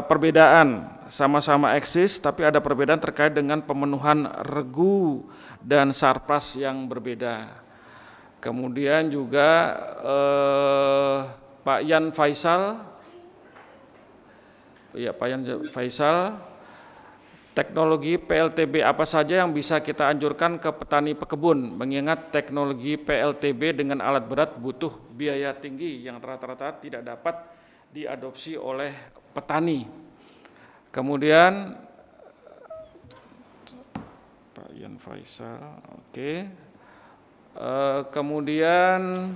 [SPEAKER 1] perbedaan, sama-sama eksis tapi ada perbedaan terkait dengan pemenuhan regu dan sarpras yang berbeda. Kemudian juga Pak Yan Faisal, ya Pak Yan Faisal, teknologi PLTB apa saja yang bisa kita anjurkan ke petani pekebun, mengingat teknologi PLTB dengan alat berat butuh biaya tinggi yang rata-rata tidak dapat diadopsi oleh petani. Kemudian Pak Yan Faisal, oke. Kemudian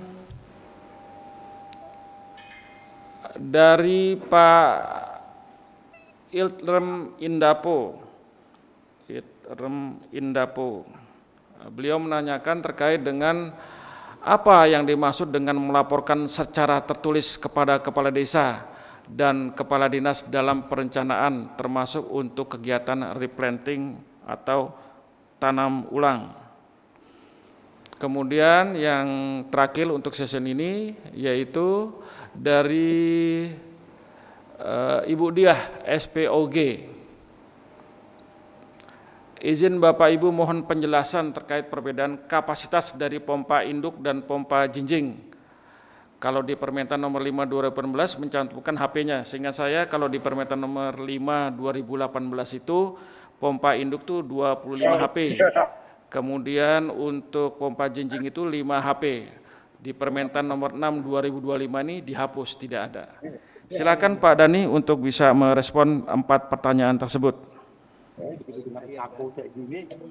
[SPEAKER 1] dari Pak Iltrem Indapo, Rem Indapo. Beliau menanyakan terkait dengan apa yang dimaksud dengan melaporkan secara tertulis kepada kepala desa dan kepala dinas dalam perencanaan termasuk untuk kegiatan replanting atau tanam ulang. Kemudian yang terakhir untuk session ini yaitu dari Ibu Diah SPOG. Izin Bapak Ibu mohon penjelasan terkait perbedaan kapasitas dari pompa induk dan pompa jinjing. Kalau di Permentan nomor 5 2018 mencantumkan HP-nya, sehingga saya kalau di Permentan nomor 5 2018 itu pompa induk itu 25 HP. Kemudian untuk pompa jinjing itu 5 HP. Di Permentan nomor 6 2025 ini dihapus, tidak ada. Silakan Pak Dani untuk bisa merespon 4 pertanyaan tersebut.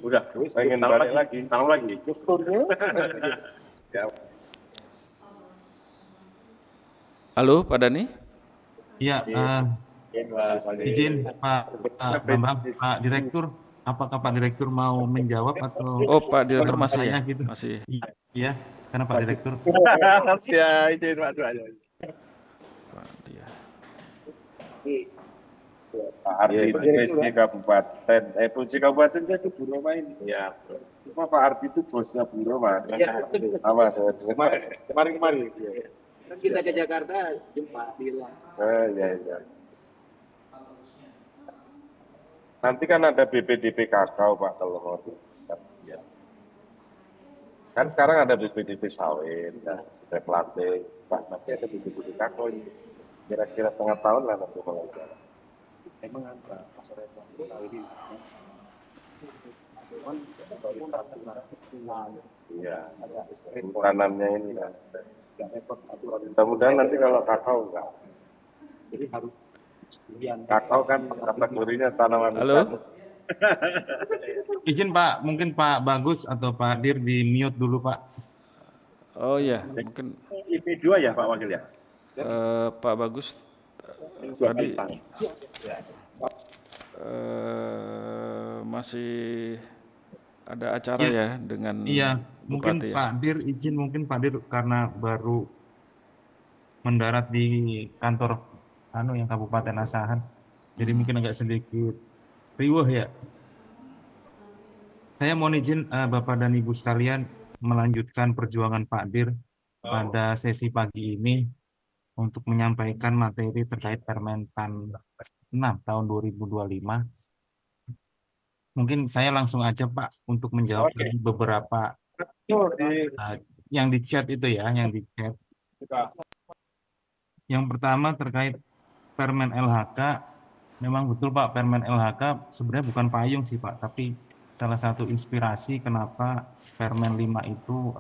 [SPEAKER 5] Udah, pengen balik lagi, tahu lagi.
[SPEAKER 1] Halo Pak Dani?
[SPEAKER 4] Iya, izin Pak Bambang, Pak Direktur, apakah Pak Direktur mau menjawab atau?
[SPEAKER 1] Oh Pak Direktur masih ya?
[SPEAKER 4] Gitu?
[SPEAKER 1] Masih.
[SPEAKER 4] Iya, karena Pak Direktur.
[SPEAKER 5] Ya, izin Pak Dua. Pak Ardi PJ Kabupaten, PJ Kabupaten itu Bu Roma ini. Ya. Cuma Pak Ardi itu bosnya Bu Roma. Iya. Sama saya. Kemarin.
[SPEAKER 6] Kan kita ke Jakarta jumpa bilang.
[SPEAKER 5] Iya. Nanti kan ada BPDP Kakao Pak kalau mau. Ya. Kan sekarang ada BPDP Sawit, ya, sudah pelatih. Pak nanti ada BPDP Kakao ini. Kira-kira tengah tahun lah nanti mulai jalan. Emang apa pasar ini? Iya, tanamnya ini kan. Mudah-mudahan nanti kalau kakao enggak. Jadi harus kakao kan kategorinya tanaman.
[SPEAKER 1] Halo.
[SPEAKER 4] Izin Pak, mungkin Pak Bagus atau Pak Dir di mute dulu Pak.
[SPEAKER 1] Oh iya, mungkin
[SPEAKER 5] IP2 ya Pak Wakil ya.
[SPEAKER 1] Pak Bagus tadi masih ada acara ya dengan
[SPEAKER 4] Iya, mungkin
[SPEAKER 1] Bupati, ya?
[SPEAKER 4] Pak Dir izin mungkin Pak Dir karena baru mendarat di kantor yang Kabupaten Asahan. Jadi mungkin agak sedikit riuh ya. Saya mohon izin Bapak dan Ibu sekalian melanjutkan perjuangan Pak Dir pada sesi pagi ini untuk menyampaikan materi terkait Permentan 6 tahun 2025. Mungkin saya langsung aja Pak untuk menjawab dari beberapa yang di chat itu ya, yang di chat. Yang pertama terkait Permen LHK, memang betul Pak, Permen LHK sebenarnya bukan payung sih Pak, tapi salah satu inspirasi kenapa Permen 5 itu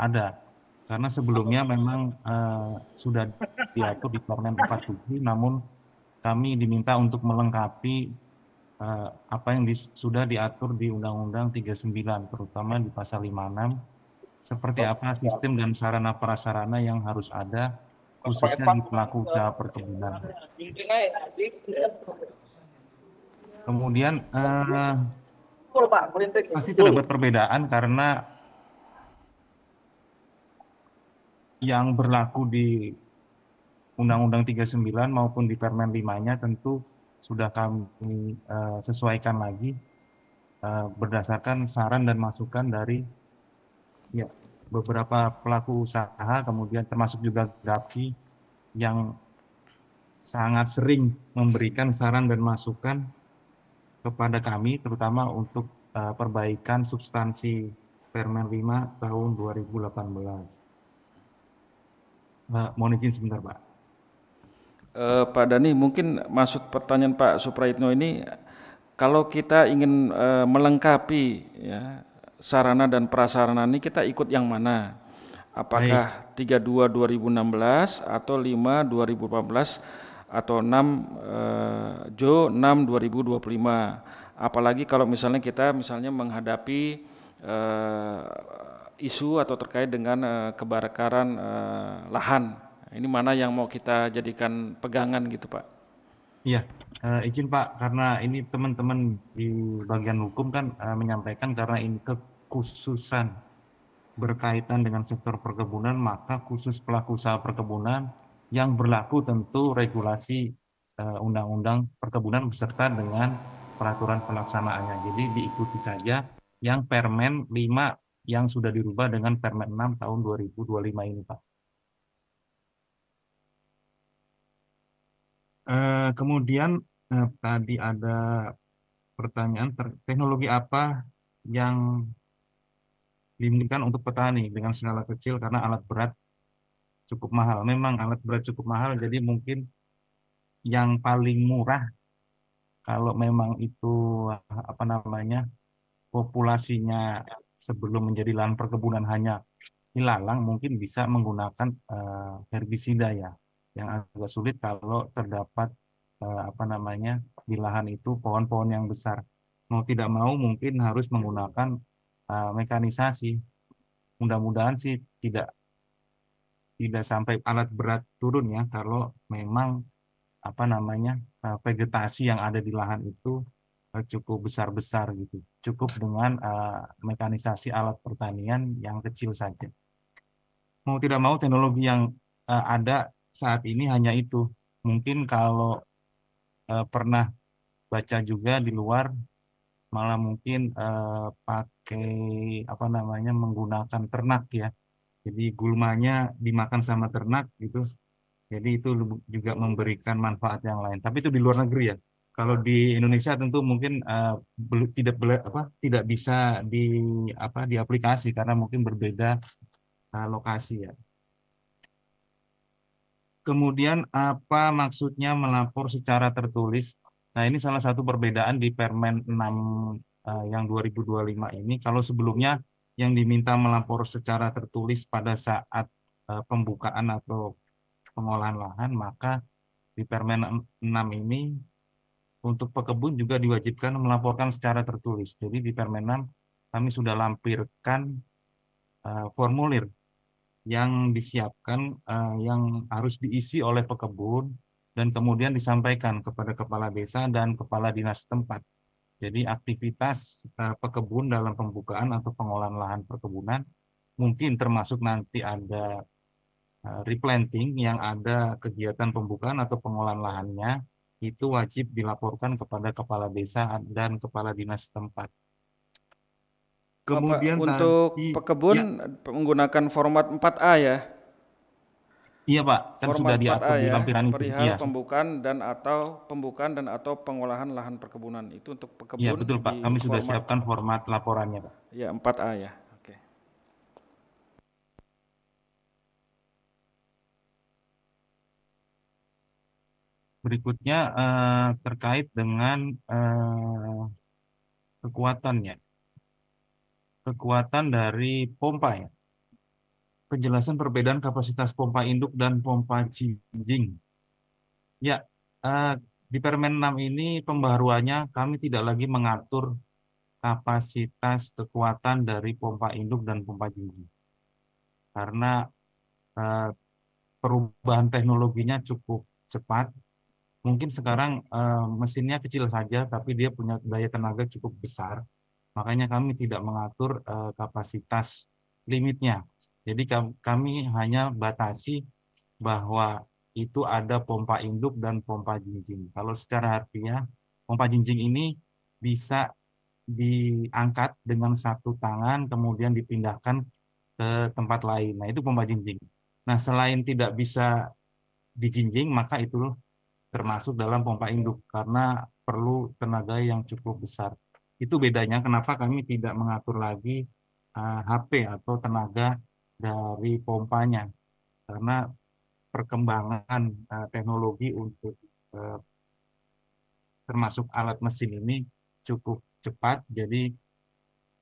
[SPEAKER 4] ada. Karena sebelumnya memang sudah diatur di Permen 47, namun kami diminta untuk melengkapi apa yang sudah diatur di Undang-Undang 39, terutama di pasal 56, seperti apa sistem dan sarana prasarana yang harus ada, khususnya di pelaku usaha perkebunan. Kemudian pasti terdapat perbedaan karena yang berlaku di Undang-Undang 39 maupun di Permen 5-nya tentu sudah kami sesuaikan lagi berdasarkan saran dan masukan dari beberapa pelaku usaha, kemudian termasuk juga GAPKI yang sangat sering memberikan saran dan masukan kepada kami, terutama untuk perbaikan substansi Permen 5 tahun 2018. Mohon izin sebentar Pak.
[SPEAKER 1] Pak Dani, mungkin maksud pertanyaan Pak Supraitno ini, kalau kita ingin melengkapi ya, sarana dan prasarana ini kita ikut yang mana? Apakah 32 2016 atau 5 2014 atau 6 Jo 6 2025? Apalagi kalau misalnya kita menghadapi isu atau terkait dengan kebakaran lahan. Ini mana yang mau kita jadikan pegangan gitu Pak?
[SPEAKER 4] Iya, Izin Pak, karena ini teman-teman di bagian hukum kan menyampaikan karena ini kekhususan berkaitan dengan sektor perkebunan, maka khusus pelaku usaha perkebunan yang berlaku tentu regulasi undang-undang perkebunan beserta dengan peraturan pelaksanaannya. Jadi diikuti saja yang Permen 5 yang sudah dirubah dengan Permen 6 tahun 2025 ini, Pak. Kemudian tadi ada pertanyaan, teknologi apa yang dimiliki untuk petani dengan skala kecil karena alat berat cukup mahal. Memang alat berat cukup mahal, jadi mungkin yang paling murah kalau memang itu apa namanya populasinya sebelum menjadi lahan perkebunan hanya ilalang, mungkin bisa menggunakan herbisida ya, yang agak sulit kalau terdapat apa namanya di lahan itu pohon-pohon yang besar. Mau tidak mau mungkin harus menggunakan mekanisasi. Mudah-mudahan sih tidak sampai alat berat turun ya, kalau memang apa namanya vegetasi yang ada di lahan itu cukup besar-besar gitu. Cukup dengan mekanisasi alat pertanian yang kecil saja. Mau tidak mau teknologi yang ada saat ini hanya itu. Mungkin kalau pernah baca juga di luar, malah mungkin pakai apa namanya menggunakan ternak ya. Jadi gulmanya dimakan sama ternak gitu. Jadi itu juga memberikan manfaat yang lain. Tapi itu di luar negeri ya. Kalau di Indonesia tentu mungkin tidak bisa diaplikasi karena mungkin berbeda lokasi ya. Kemudian apa maksudnya melapor secara tertulis? Nah, ini salah satu perbedaan di Permen 6 yang 2025 ini. Kalau sebelumnya yang diminta melapor secara tertulis pada saat pembukaan atau pengolahan lahan, maka di Permen 6 ini untuk pekebun juga diwajibkan melaporkan secara tertulis. Jadi di Permen 6 kami sudah lampirkan formulir yang disiapkan yang harus diisi oleh pekebun dan kemudian disampaikan kepada kepala desa dan kepala dinas tempat. Jadi aktivitas pekebun dalam pembukaan atau pengolahan lahan perkebunan mungkin termasuk nanti ada replanting yang ada kegiatan pembukaan atau pengolahan lahannya itu wajib dilaporkan kepada kepala desa dan kepala dinas tempat. Kemudian
[SPEAKER 1] untuk
[SPEAKER 4] tadi
[SPEAKER 1] pekebun
[SPEAKER 4] ya,
[SPEAKER 1] menggunakan format 4A ya.
[SPEAKER 4] iya Pak, kan
[SPEAKER 1] Format
[SPEAKER 4] sudah
[SPEAKER 1] 4A
[SPEAKER 4] diatur di
[SPEAKER 1] ya,
[SPEAKER 4] lampiran itu.
[SPEAKER 1] perihal
[SPEAKER 4] Iya,
[SPEAKER 1] pembukaan dan atau pengolahan lahan perkebunan itu untuk
[SPEAKER 4] iya
[SPEAKER 1] pekebun
[SPEAKER 4] betul Pak,
[SPEAKER 1] di
[SPEAKER 4] kami sudah
[SPEAKER 1] format
[SPEAKER 4] siapkan format laporannya Pak.
[SPEAKER 1] ya 4A ya. Oke.
[SPEAKER 4] Berikutnya terkait dengan kekuatannya, kekuatan dari pompa ya. Penjelasan perbedaan kapasitas pompa induk dan pompa jinjing. Ya, di Permen 6 ini pembaruannya kami tidak lagi mengatur kapasitas kekuatan dari pompa induk dan pompa jinjing. Karena eh, perubahan teknologinya cukup cepat. Mungkin sekarang mesinnya kecil saja, tapi dia punya daya tenaga cukup besar. Makanya kami tidak mengatur kapasitas limitnya. Jadi kami hanya batasi bahwa itu ada pompa induk dan pompa jinjing. Kalau secara harfiah, pompa jinjing ini bisa diangkat dengan satu tangan, kemudian dipindahkan ke tempat lain. Nah, itu pompa jinjing. Nah, selain tidak bisa dijinjing, maka itu termasuk dalam pompa induk karena perlu tenaga yang cukup besar. Itu bedanya kenapa kami tidak mengatur lagi HP atau tenaga dari pompanya. Karena perkembangan teknologi untuk termasuk alat mesin ini cukup cepat. Jadi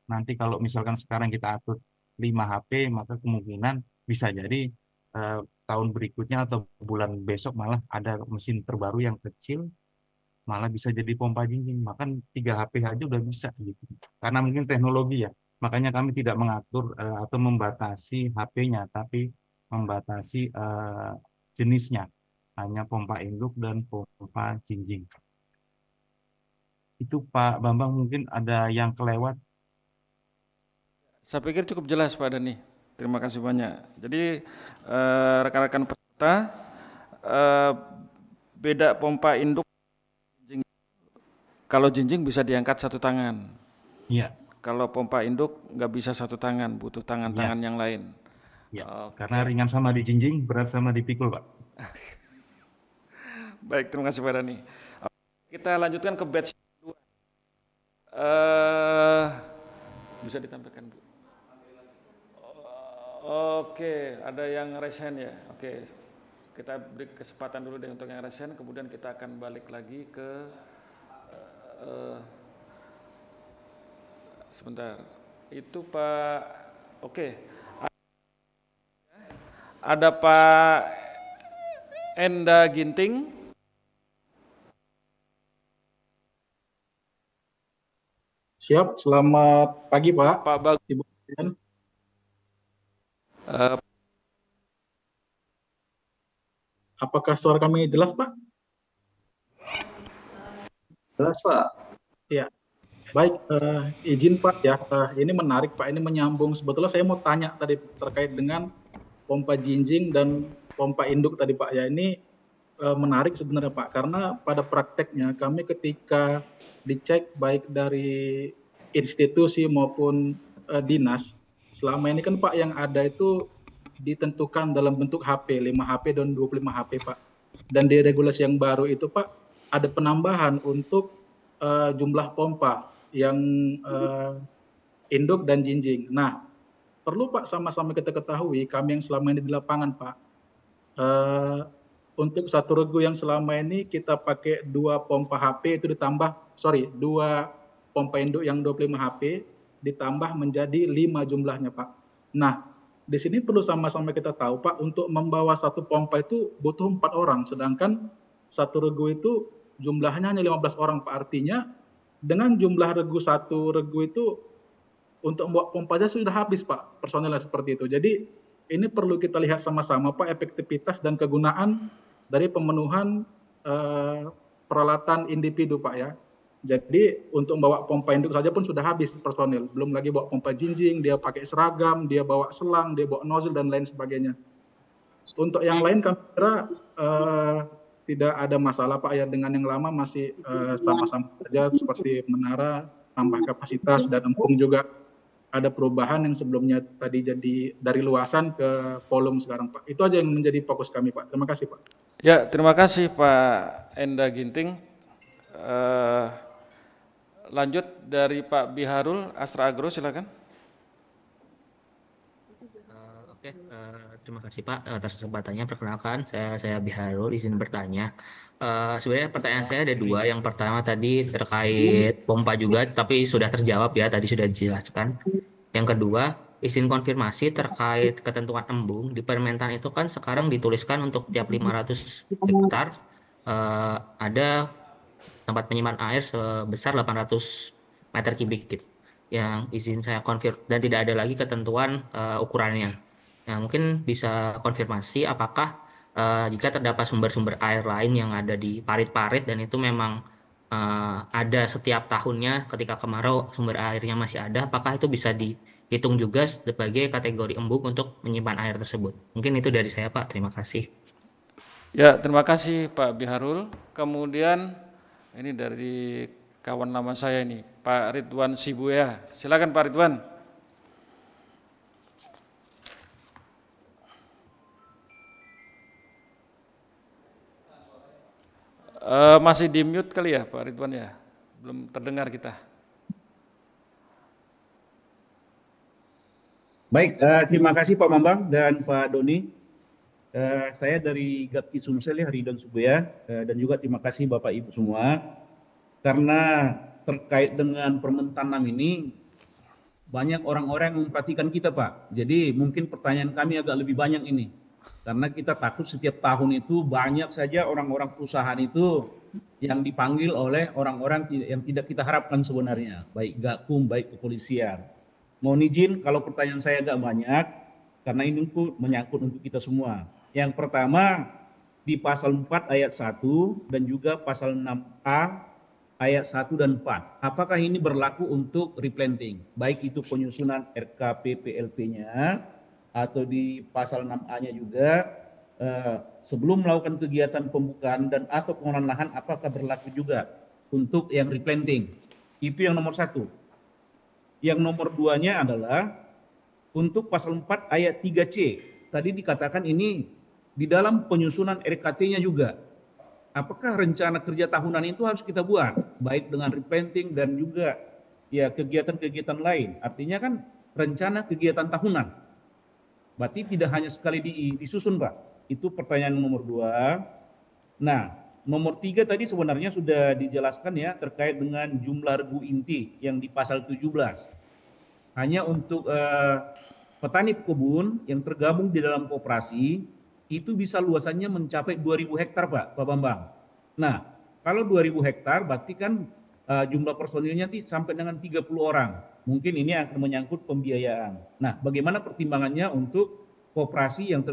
[SPEAKER 4] nanti kalau misalkan sekarang kita atur 5 HP, maka kemungkinan bisa jadi tahun berikutnya atau bulan besok malah ada mesin terbaru yang kecil, malah bisa jadi pompa jinjing. Makan 3 HP aja udah bisa gitu. Karena mungkin teknologi ya. Makanya kami tidak mengatur atau membatasi HP-nya, tapi membatasi jenisnya. Hanya pompa induk dan pompa jinjing. Itu Pak Bambang mungkin ada yang kelewat.
[SPEAKER 1] Saya pikir cukup jelas Pak Dani. Terima kasih banyak. Jadi rekan-rekan peserta, beda pompa induk, kalau jinjing bisa diangkat satu tangan.
[SPEAKER 4] Iya.
[SPEAKER 1] Kalau pompa induk nggak bisa satu tangan, butuh tangan-tangan yang lain.
[SPEAKER 4] Ya,
[SPEAKER 1] Oke.
[SPEAKER 4] karena ringan sama dijinjing, berat sama dipikul Pak.
[SPEAKER 1] Baik, terima kasih Pak Dani. Kita lanjutkan ke batch kedua. Bisa ditampilkan Bu. Oke, ada yang raise hand ya. Oke, kita beri kesempatan dulu deh untuk yang raise hand, kemudian kita akan balik lagi ke sebentar. Itu Pak. Oke. Ada Pak Enda Ginting.
[SPEAKER 7] Siap, selamat pagi Pak.
[SPEAKER 1] Pak Bagus.
[SPEAKER 7] Ibu. Apakah suara kami jelas Pak? Jelas Pak. Ya, baik. Izin Pak ya. Ini menarik Pak. Ini menyambung. Sebetulnya saya mau tanya tadi terkait dengan pompa jinjing dan pompa induk tadi Pak ya. Ini menarik sebenarnya Pak, karena pada prakteknya kami ketika dicek baik dari institusi maupun dinas, selama ini kan Pak yang ada itu ditentukan dalam bentuk HP, 5 HP dan 25 HP Pak. Dan di regulasi yang baru itu Pak, ada penambahan untuk jumlah pompa yang induk dan jinjing. Nah, perlu Pak sama-sama kita ketahui, kami yang selama ini di lapangan Pak, untuk satu regu yang selama ini kita pakai 2 pompa HP itu ditambah, 2 pompa induk yang 25 HP ditambah menjadi 5 jumlahnya Pak. Nah, di sini perlu sama-sama kita tahu Pak, untuk membawa satu pompa itu butuh 4 orang, sedangkan satu regu itu jumlahnya hanya 15 orang Pak. Artinya dengan jumlah satu regu itu untuk membawa pompa saja sudah habis Pak, personilnya seperti itu. Jadi ini perlu kita lihat sama-sama Pak, efektivitas dan kegunaan dari pemenuhan peralatan individu Pak ya. Jadi untuk membawa pompa induk saja pun sudah habis personil, belum lagi bawa pompa jinjing, dia pakai seragam, dia bawa selang, dia bawa nozzle dan lain sebagainya. Untuk yang lain kami kira tidak ada masalah Pak ya, dengan yang lama masih sama-sama saja, seperti menara, tambah kapasitas, dan empung juga ada perubahan yang sebelumnya tadi jadi dari luasan ke volume sekarang Pak. Itu aja yang menjadi fokus kami Pak. Terima kasih Pak.
[SPEAKER 1] Ya, terima kasih Pak Enda Ginting. Lanjut dari Pak Biharul, Astra Agro, silakan.
[SPEAKER 8] Oke, terima kasih Pak atas kesempatannya. Perkenalkan, saya Biharul, izin bertanya. Sebenarnya pertanyaan saya ada 2. Yang pertama tadi terkait pompa juga, tapi sudah terjawab ya, tadi sudah dijelaskan. Yang kedua, izin konfirmasi terkait ketentuan embung. Di Permentan itu kan sekarang dituliskan untuk tiap 500 hektar ada tempat penyimpan air sebesar 800 meter kubik gitu. Yang izin saya konfirm, dan tidak ada lagi ketentuan ukurannya. Nah, mungkin bisa konfirmasi apakah jika terdapat sumber-sumber air lain yang ada di parit-parit dan itu memang ada setiap tahunnya ketika kemarau sumber airnya masih ada, apakah itu bisa dihitung juga sebagai kategori embung untuk menyimpan air tersebut? Mungkin itu dari saya Pak, terima kasih.
[SPEAKER 1] Ya, terima kasih Pak Biharul. Kemudian ini dari kawan lama saya ini, Pak Ridwan Sibuya. Silakan Pak Ridwan. Masih di mute kali ya Pak Ridwan ya? Belum terdengar kita.
[SPEAKER 9] Baik, terima kasih Pak Bambang dan Pak Doni. Saya dari Gapki Sumsel ya, Ridwan Sibuya, dan juga terima kasih Bapak Ibu semua. Karena terkait dengan Permentan 6 ini, banyak orang-orang yang memperhatikan kita Pak. Jadi mungkin pertanyaan kami agak lebih banyak ini. Karena kita takut setiap tahun itu banyak saja orang-orang perusahaan itu yang dipanggil oleh orang-orang yang tidak kita harapkan sebenarnya. Baik Gakum, baik kepolisian. Mohon izin kalau pertanyaan saya agak banyak, karena ini menyangkut untuk kita semua. Yang pertama, di pasal 4 ayat 1 dan juga pasal 6A ayat 1 dan 4. Apakah ini berlaku untuk replanting? Baik itu penyusunan RKP PLP-nya atau di pasal 6A-nya juga sebelum melakukan kegiatan pembukaan dan atau pengolahan lahan apakah berlaku juga untuk yang replanting? Itu yang nomor 1. Yang nomor 2-nya adalah untuk pasal 4 ayat 3C. Tadi dikatakan ini di dalam penyusunan RKT-nya juga. Apakah rencana kerja tahunan itu harus kita buat, baik dengan replanting dan juga ya kegiatan-kegiatan lain. Artinya kan rencana kegiatan tahunan. Berarti tidak hanya sekali disusun, Pak. Itu pertanyaan nomor 2. Nah, nomor 3 tadi sebenarnya sudah dijelaskan ya terkait dengan jumlah regu inti yang di pasal 17. Hanya untuk petani kebun yang tergabung di dalam koperasi itu bisa luasannya mencapai 2.000 hektar Pak Bambang. Nah, kalau 2.000 hektar berarti kan jumlah personilnya sampai dengan 30 orang. Mungkin ini akan menyangkut pembiayaan. Nah, bagaimana pertimbangannya untuk koperasi yang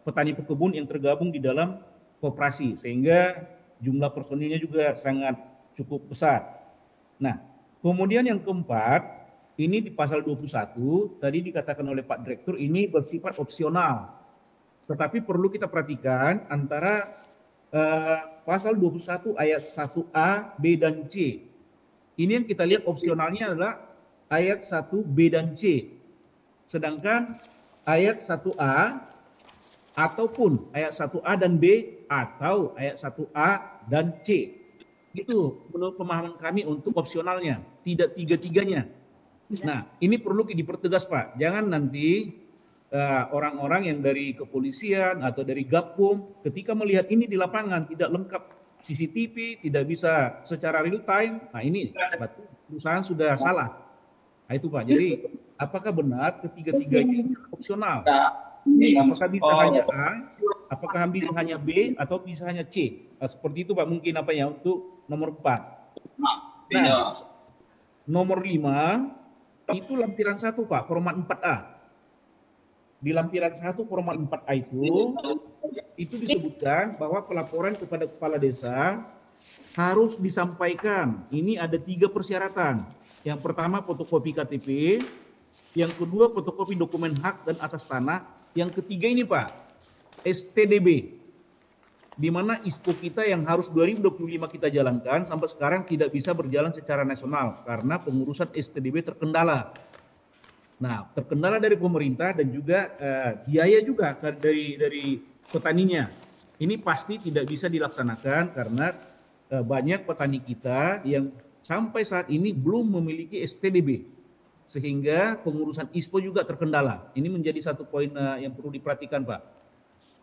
[SPEAKER 9] petani pekebun yang tergabung di dalam koperasi sehingga jumlah personilnya juga sangat cukup besar. Nah, kemudian yang keempat, ini di pasal 21 tadi dikatakan oleh Pak Direktur ini bersifat opsional. Tetapi perlu kita perhatikan antara pasal 21 ayat 1A, B, dan C. Ini yang kita lihat opsionalnya adalah ayat 1, B, dan C. Sedangkan ayat 1A ataupun ayat 1A dan B atau ayat 1A dan C. Itu menurut pemahaman kami untuk opsionalnya, tidak tiga-tiganya. Nah, ini perlu dipertegas Pak. Jangan nanti orang-orang yang dari kepolisian atau dari Gakum ketika melihat ini di lapangan tidak lengkap CCTV, tidak bisa secara real time. Nah, ini perusahaan sudah salah. Nah, itu Pak. Jadi, apakah benar ketiga-tiganya opsional? Apakah bisa hanya A, apakah bisa hanya B, atau bisa hanya C? Nah, seperti itu Pak mungkin apa ya untuk nomor 4. Nah, nomor 5 itu lampiran 1 Pak, format 4A. Di lampiran 1 format 4A itu disebutkan bahwa pelaporan kepada kepala desa harus disampaikan. Ini ada 3 persyaratan. Yang pertama fotokopi KTP, yang kedua fotokopi dokumen hak dan atas tanah, yang ketiga ini Pak, STDB. Di mana ISPO kita yang harus 2025 kita jalankan sampai sekarang tidak bisa berjalan secara nasional karena pengurusan STDB terkendala. Nah, terkendala dari pemerintah dan juga biaya juga dari petaninya. Ini pasti tidak bisa dilaksanakan karena banyak petani kita yang sampai saat ini belum memiliki STDB. Sehingga pengurusan ISPO juga terkendala. Ini menjadi satu poin yang perlu diperhatikan Pak.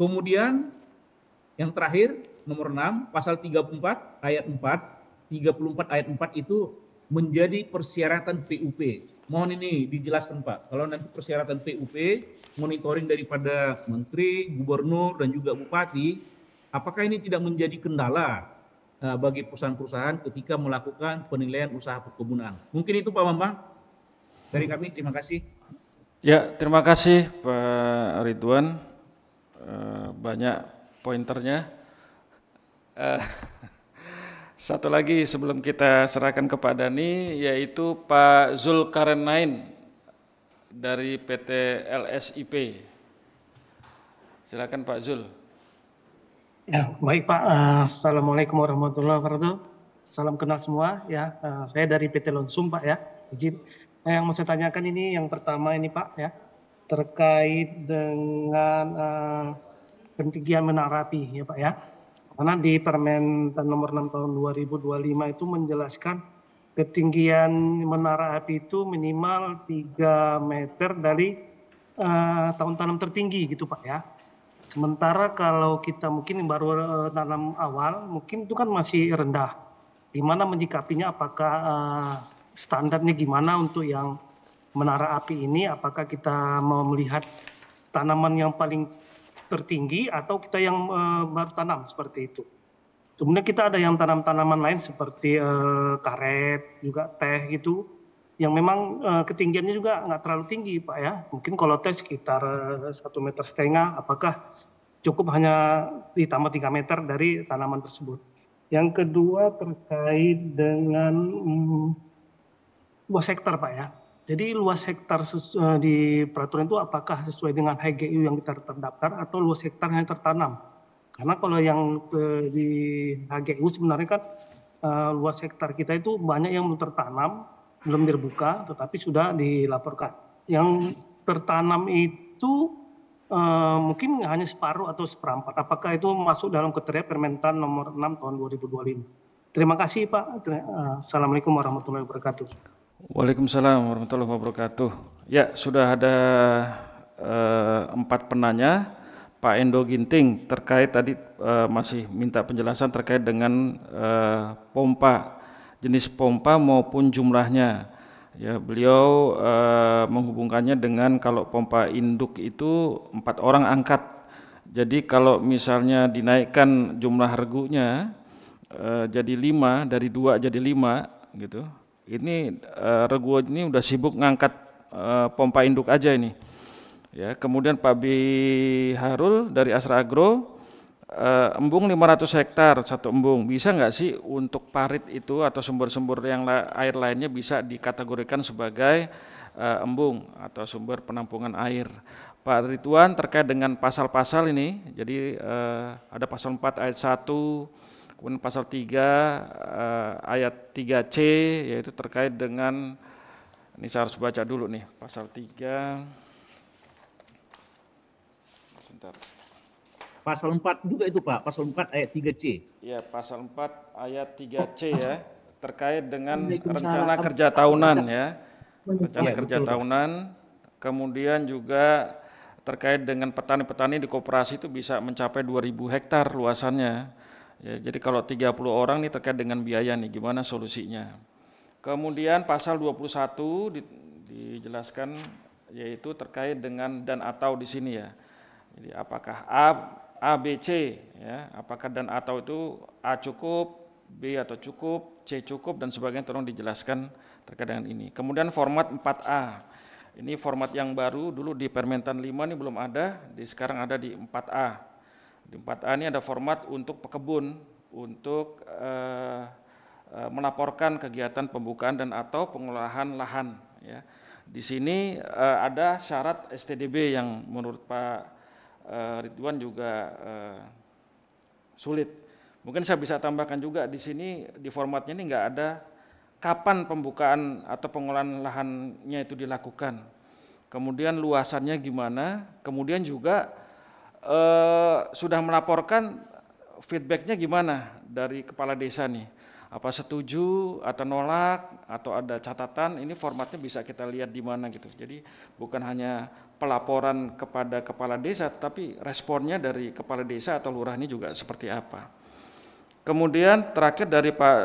[SPEAKER 9] Kemudian yang terakhir nomor 6 pasal 34 ayat 4, 34 ayat 4 itu menjadi persyaratan PUP. Mohon ini dijelaskan Pak. Kalau nanti persyaratan PUP, monitoring daripada menteri, gubernur, dan juga bupati, apakah ini tidak menjadi kendala bagi perusahaan-perusahaan ketika melakukan penilaian usaha perkebunan? Mungkin itu Pak Bambang. Dari kami, terima kasih.
[SPEAKER 1] Ya, terima kasih Pak Ridwan. Banyak pointernya. Satu lagi sebelum kita serahkan ke Pak Dani, yaitu Pak Zulkarnain dari PT LSIP. Silakan Pak Zul.
[SPEAKER 10] Ya, baik Pak. Assalamualaikum warahmatullahi wabarakatuh. Salam kenal semua. Ya, saya dari PT Lonsum Pak ya. Izin. Yang mau saya tanyakan ini yang pertama ini Pak ya, terkait dengan ketinggian menara api ya Pak ya. Karena di Permen nomor 6 tahun 2025 itu menjelaskan ketinggian menara api itu minimal 3 meter dari tahun tanam tertinggi gitu Pak ya. Sementara kalau kita mungkin baru tanam awal mungkin itu kan masih rendah. Gimana menyikapinya, apakah standarnya gimana untuk yang menara api ini? Apakah kita mau melihat tanaman yang paling tertinggi atau kita yang baru tanam seperti itu? Kemudian kita ada yang tanam-tanaman lain seperti karet, juga teh gitu, yang memang ketinggiannya juga nggak terlalu tinggi Pak ya. Mungkin kalau teh sekitar 1,5 meter, apakah cukup hanya ditambah 3 meter dari tanaman tersebut? Yang kedua terkait dengan luas hektar Pak ya. Jadi luas hektar di peraturan itu apakah sesuai dengan HGU yang kita terdaftar atau luas hektar yang tertanam? Karena kalau yang di HGU sebenarnya kan luas hektar kita itu banyak yang belum tertanam, belum dibuka, tetapi sudah dilaporkan. Yang tertanam itu mungkin hanya separuh atau seperempat. Apakah itu masuk dalam kriteria Permentan nomor 6 tahun 2025? Terima kasih Pak. Assalamualaikum warahmatullahi wabarakatuh.
[SPEAKER 1] Waalaikumsalam warahmatullahi wabarakatuh. Ya, sudah ada 4 penanya. Pak Endo Ginting terkait tadi masih minta penjelasan terkait dengan pompa, jenis pompa maupun jumlahnya. Ya, beliau menghubungkannya dengan kalau pompa induk itu 4 orang angkat. Jadi kalau misalnya dinaikkan jumlah regunya jadi 5, dari 2 jadi 5 gitu. Ini regu ini udah sibuk ngangkat pompa induk aja ini. Ya, kemudian Pak Biharul dari Asra Agro, embung 500 hektar, 1 embung. Bisa nggak sih untuk parit itu atau sumber-sumber yang air lainnya bisa dikategorikan sebagai embung atau sumber penampungan air? Pak Ridwan terkait dengan pasal-pasal ini, jadi ada pasal 4 ayat 1, kemudian pasal 3 ayat 3C, yaitu terkait dengan, ini saya harus baca dulu nih, pasal 3. Sebentar.
[SPEAKER 9] Pasal 4 juga itu Pak, pasal 4 ayat 3C.
[SPEAKER 1] Ya, pasal 4 ayat 3C ya, terkait dengan rencana kerja tahunan ya. Rencana kerja tahunan, kemudian juga terkait dengan petani-petani di koperasi itu bisa mencapai 2.000 hektar luasannya. Ya, jadi kalau 30 orang nih terkait dengan biaya nih, gimana solusinya? Kemudian pasal 21 dijelaskan, yaitu terkait dengan dan atau di sini ya. Jadi apakah A, B, C ya, apakah dan atau itu A cukup, B atau cukup, C cukup dan sebagainya, tolong dijelaskan terkait dengan ini. Kemudian format 4A. Ini format yang baru, dulu di Permentan 5 ini belum ada, sekarang ada di 4A. Di 4A ini ada format untuk pekebun, untuk melaporkan kegiatan pembukaan dan atau pengolahan lahan. Ya. Di sini ada syarat STDB yang menurut Pak Ridwan juga sulit. Mungkin saya bisa tambahkan juga di sini di formatnya ini nggak ada kapan pembukaan atau pengolahan lahannya itu dilakukan. Kemudian luasannya gimana, kemudian juga sudah melaporkan feedbacknya gimana dari kepala desa nih, apa setuju atau nolak atau ada catatan, ini formatnya bisa kita lihat di mana gitu. Jadi bukan hanya pelaporan kepada kepala desa, tapi responnya dari kepala desa atau lurah ini juga seperti apa. Kemudian terakhir dari Pak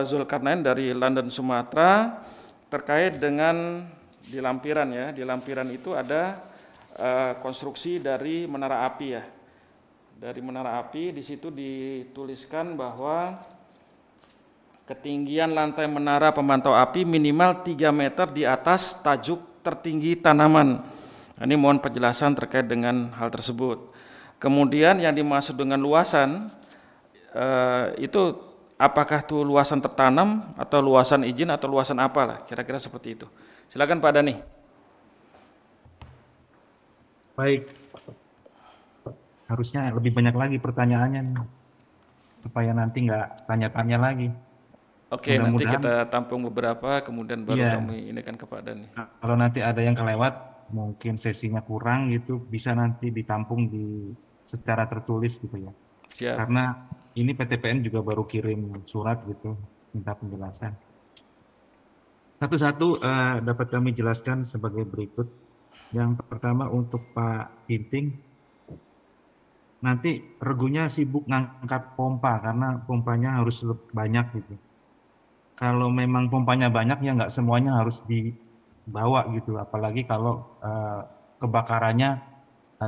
[SPEAKER 1] Zulkarnain dari London Sumatera terkait dengan di lampiran ya, di lampiran itu ada konstruksi dari menara api ya. Dari menara api di situ dituliskan bahwa ketinggian lantai menara pemantau api minimal 3 meter di atas tajuk tertinggi tanaman. Nah, ini mohon penjelasan terkait dengan hal tersebut. Kemudian yang dimaksud dengan luasan itu apakah itu luasan tertanam atau luasan izin atau luasan apalah, kira-kira seperti itu. Silakan Pak Dani.
[SPEAKER 4] Baik, harusnya lebih banyak lagi pertanyaannya nih, supaya nanti nggak tanya-tanya lagi.
[SPEAKER 1] Oke, nanti kita tampung beberapa, kemudian baru kami ini kan ke Pak Dani.
[SPEAKER 4] Kalau nanti ada yang kelewat, mungkin sesinya kurang gitu, bisa nanti ditampung secara tertulis gitu ya.
[SPEAKER 1] Siap.
[SPEAKER 4] Karena ini PTPN juga baru kirim surat gitu, minta penjelasan. Satu-satu dapat kami jelaskan sebagai berikut. Yang pertama untuk Pak Ginting, nanti regunya sibuk ngangkat pompa karena pompanya harus banyak gitu. Kalau memang pompanya banyak ya nggak semuanya harus dibawa gitu, apalagi kalau kebakarannya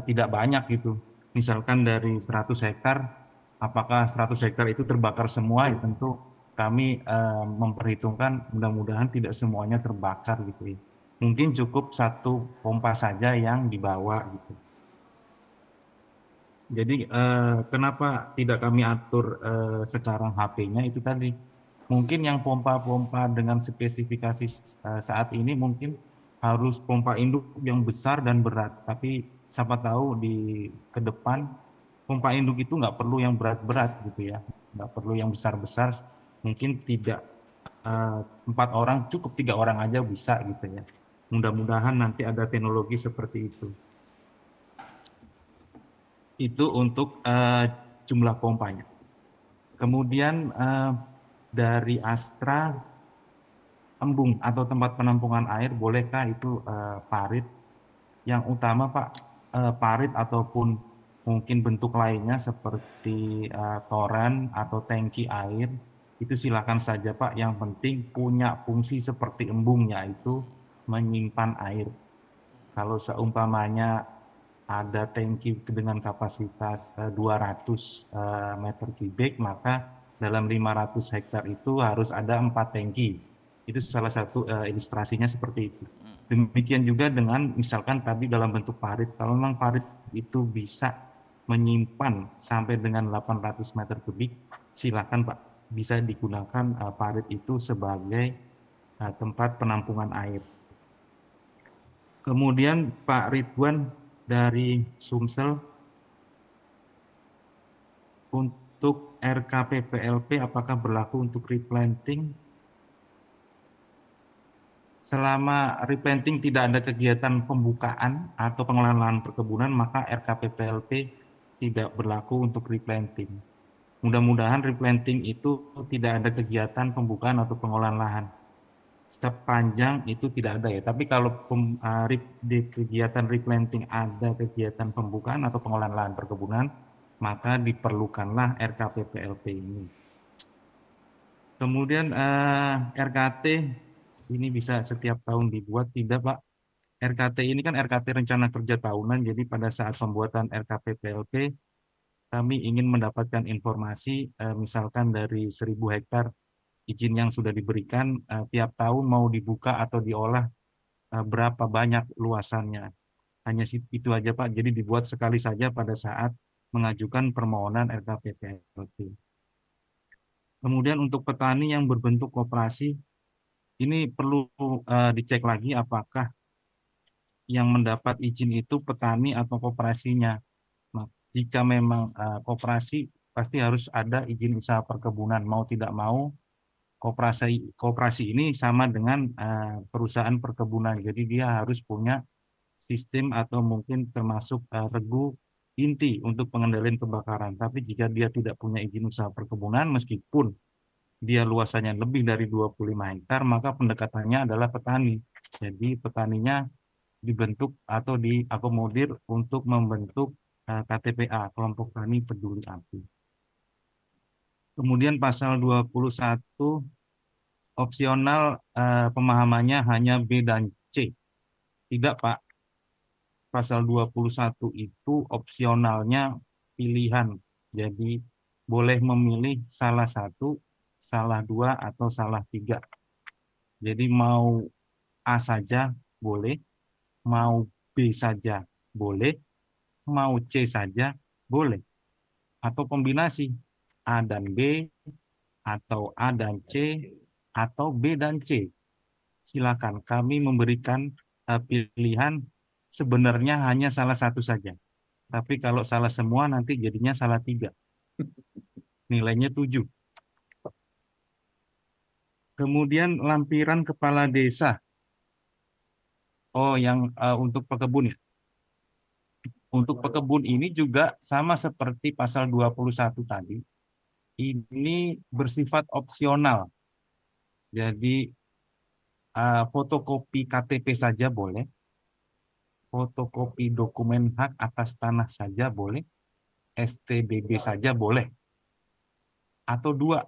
[SPEAKER 4] tidak banyak gitu. Misalkan dari 100 hektar, apakah 100 hektar itu terbakar semua? Ya tentu kami memperhitungkan mudah-mudahan tidak semuanya terbakar gitu ya. Mungkin cukup 1 pompa saja yang dibawa gitu. Jadi kenapa tidak kami atur sekarang HP-nya itu tadi. Mungkin yang pompa-pompa dengan spesifikasi saat ini mungkin harus pompa induk yang besar dan berat. Tapi siapa tahu di ke depan pompa induk itu nggak perlu yang berat-berat gitu ya. Nggak perlu yang besar-besar. Mungkin tidak 4 orang, cukup 3 orang aja bisa gitu ya. Mudah-mudahan nanti ada teknologi seperti itu. Itu untuk jumlah pompanya. Kemudian dari Astra, embung atau tempat penampungan air, bolehkah itu parit? Yang utama Pak, parit ataupun mungkin bentuk lainnya seperti toren atau tangki air, itu silakan saja Pak. Yang penting punya fungsi seperti embung, yaitu menyimpan air. Kalau seumpamanya ada tangki dengan kapasitas 200 meter kubik, maka dalam 500 hektar itu harus ada 4 tangki. Itu salah satu ilustrasinya seperti itu. Demikian juga dengan misalkan tadi dalam bentuk parit. Kalau memang parit itu bisa menyimpan sampai dengan 800 meter kubik, silakan Pak, bisa digunakan parit itu sebagai tempat penampungan air. Kemudian Pak Ridwan dari Sumsel, untuk RKPPLP apakah berlaku untuk replanting? Selama replanting tidak ada kegiatan pembukaan atau pengelolaan lahan perkebunan, maka RKPPLP tidak berlaku untuk replanting. Mudah-mudahan replanting itu tidak ada kegiatan pembukaan atau pengelolaan lahan. Sepanjang itu tidak ada ya. Tapi kalau di kegiatan replanting ada kegiatan pembukaan atau pengolahan lahan perkebunan, maka diperlukanlah RKPPLP ini. Kemudian RKT ini bisa setiap tahun dibuat, tidak Pak? RKT ini kan RKT rencana kerja tahunan, jadi pada saat pembuatan RKPPLP kami ingin mendapatkan informasi misalkan dari 1.000 hektar izin yang sudah diberikan tiap tahun mau dibuka atau diolah berapa banyak luasannya. Hanya itu aja Pak, jadi dibuat sekali saja pada saat mengajukan permohonan RKPPLP. Kemudian untuk petani yang berbentuk koperasi, ini perlu dicek lagi apakah yang mendapat izin itu petani atau koperasinya. Nah, jika memang koperasi, pasti harus ada izin usaha perkebunan, mau tidak mau koperasi ini sama dengan perusahaan perkebunan. Jadi dia harus punya sistem atau mungkin termasuk regu inti untuk pengendalian kebakaran. Tapi jika dia tidak punya izin usaha perkebunan, meskipun dia luasannya lebih dari 25 hektar, maka pendekatannya adalah petani. Jadi petaninya dibentuk atau diakomodir untuk membentuk KTPA, kelompok tani peduli api. Kemudian pasal 21 opsional pemahamannya hanya B dan C. Tidak Pak, pasal 21 itu opsionalnya pilihan. Jadi boleh memilih salah satu, salah dua, atau salah tiga. Jadi mau A saja boleh, mau B saja boleh, mau C saja boleh. Atau kombinasi A dan B, atau A dan C, atau B dan C. Silakan, kami memberikan pilihan sebenarnya hanya salah satu saja. Tapi kalau salah semua nanti jadinya salah 3. Nilainya 7. Kemudian lampiran kepala desa. Oh, yang untuk pekebun ya. Untuk pekebun ini juga sama seperti pasal 21 tadi. Ini bersifat opsional. Jadi fotokopi KTP saja boleh, fotokopi dokumen hak atas tanah saja boleh, STBB saja boleh, atau 2,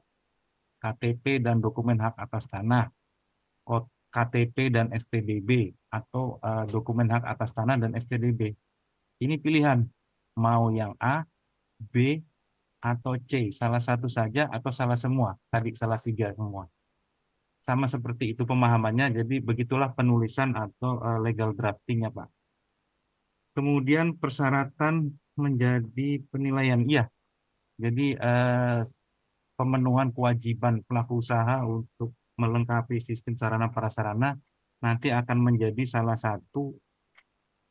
[SPEAKER 4] KTP dan dokumen hak atas tanah, KTP dan STBB, atau dokumen hak atas tanah dan STBB. Ini pilihan, mau yang A, B, atau C, salah satu saja atau salah semua, tadi salah 3 semua. Sama seperti itu pemahamannya, jadi begitulah penulisan atau legal draftingnya Pak. Kemudian persyaratan menjadi penilaian. Iya, jadi pemenuhan kewajiban pelaku usaha untuk melengkapi sistem sarana prasarana nanti akan menjadi salah satu,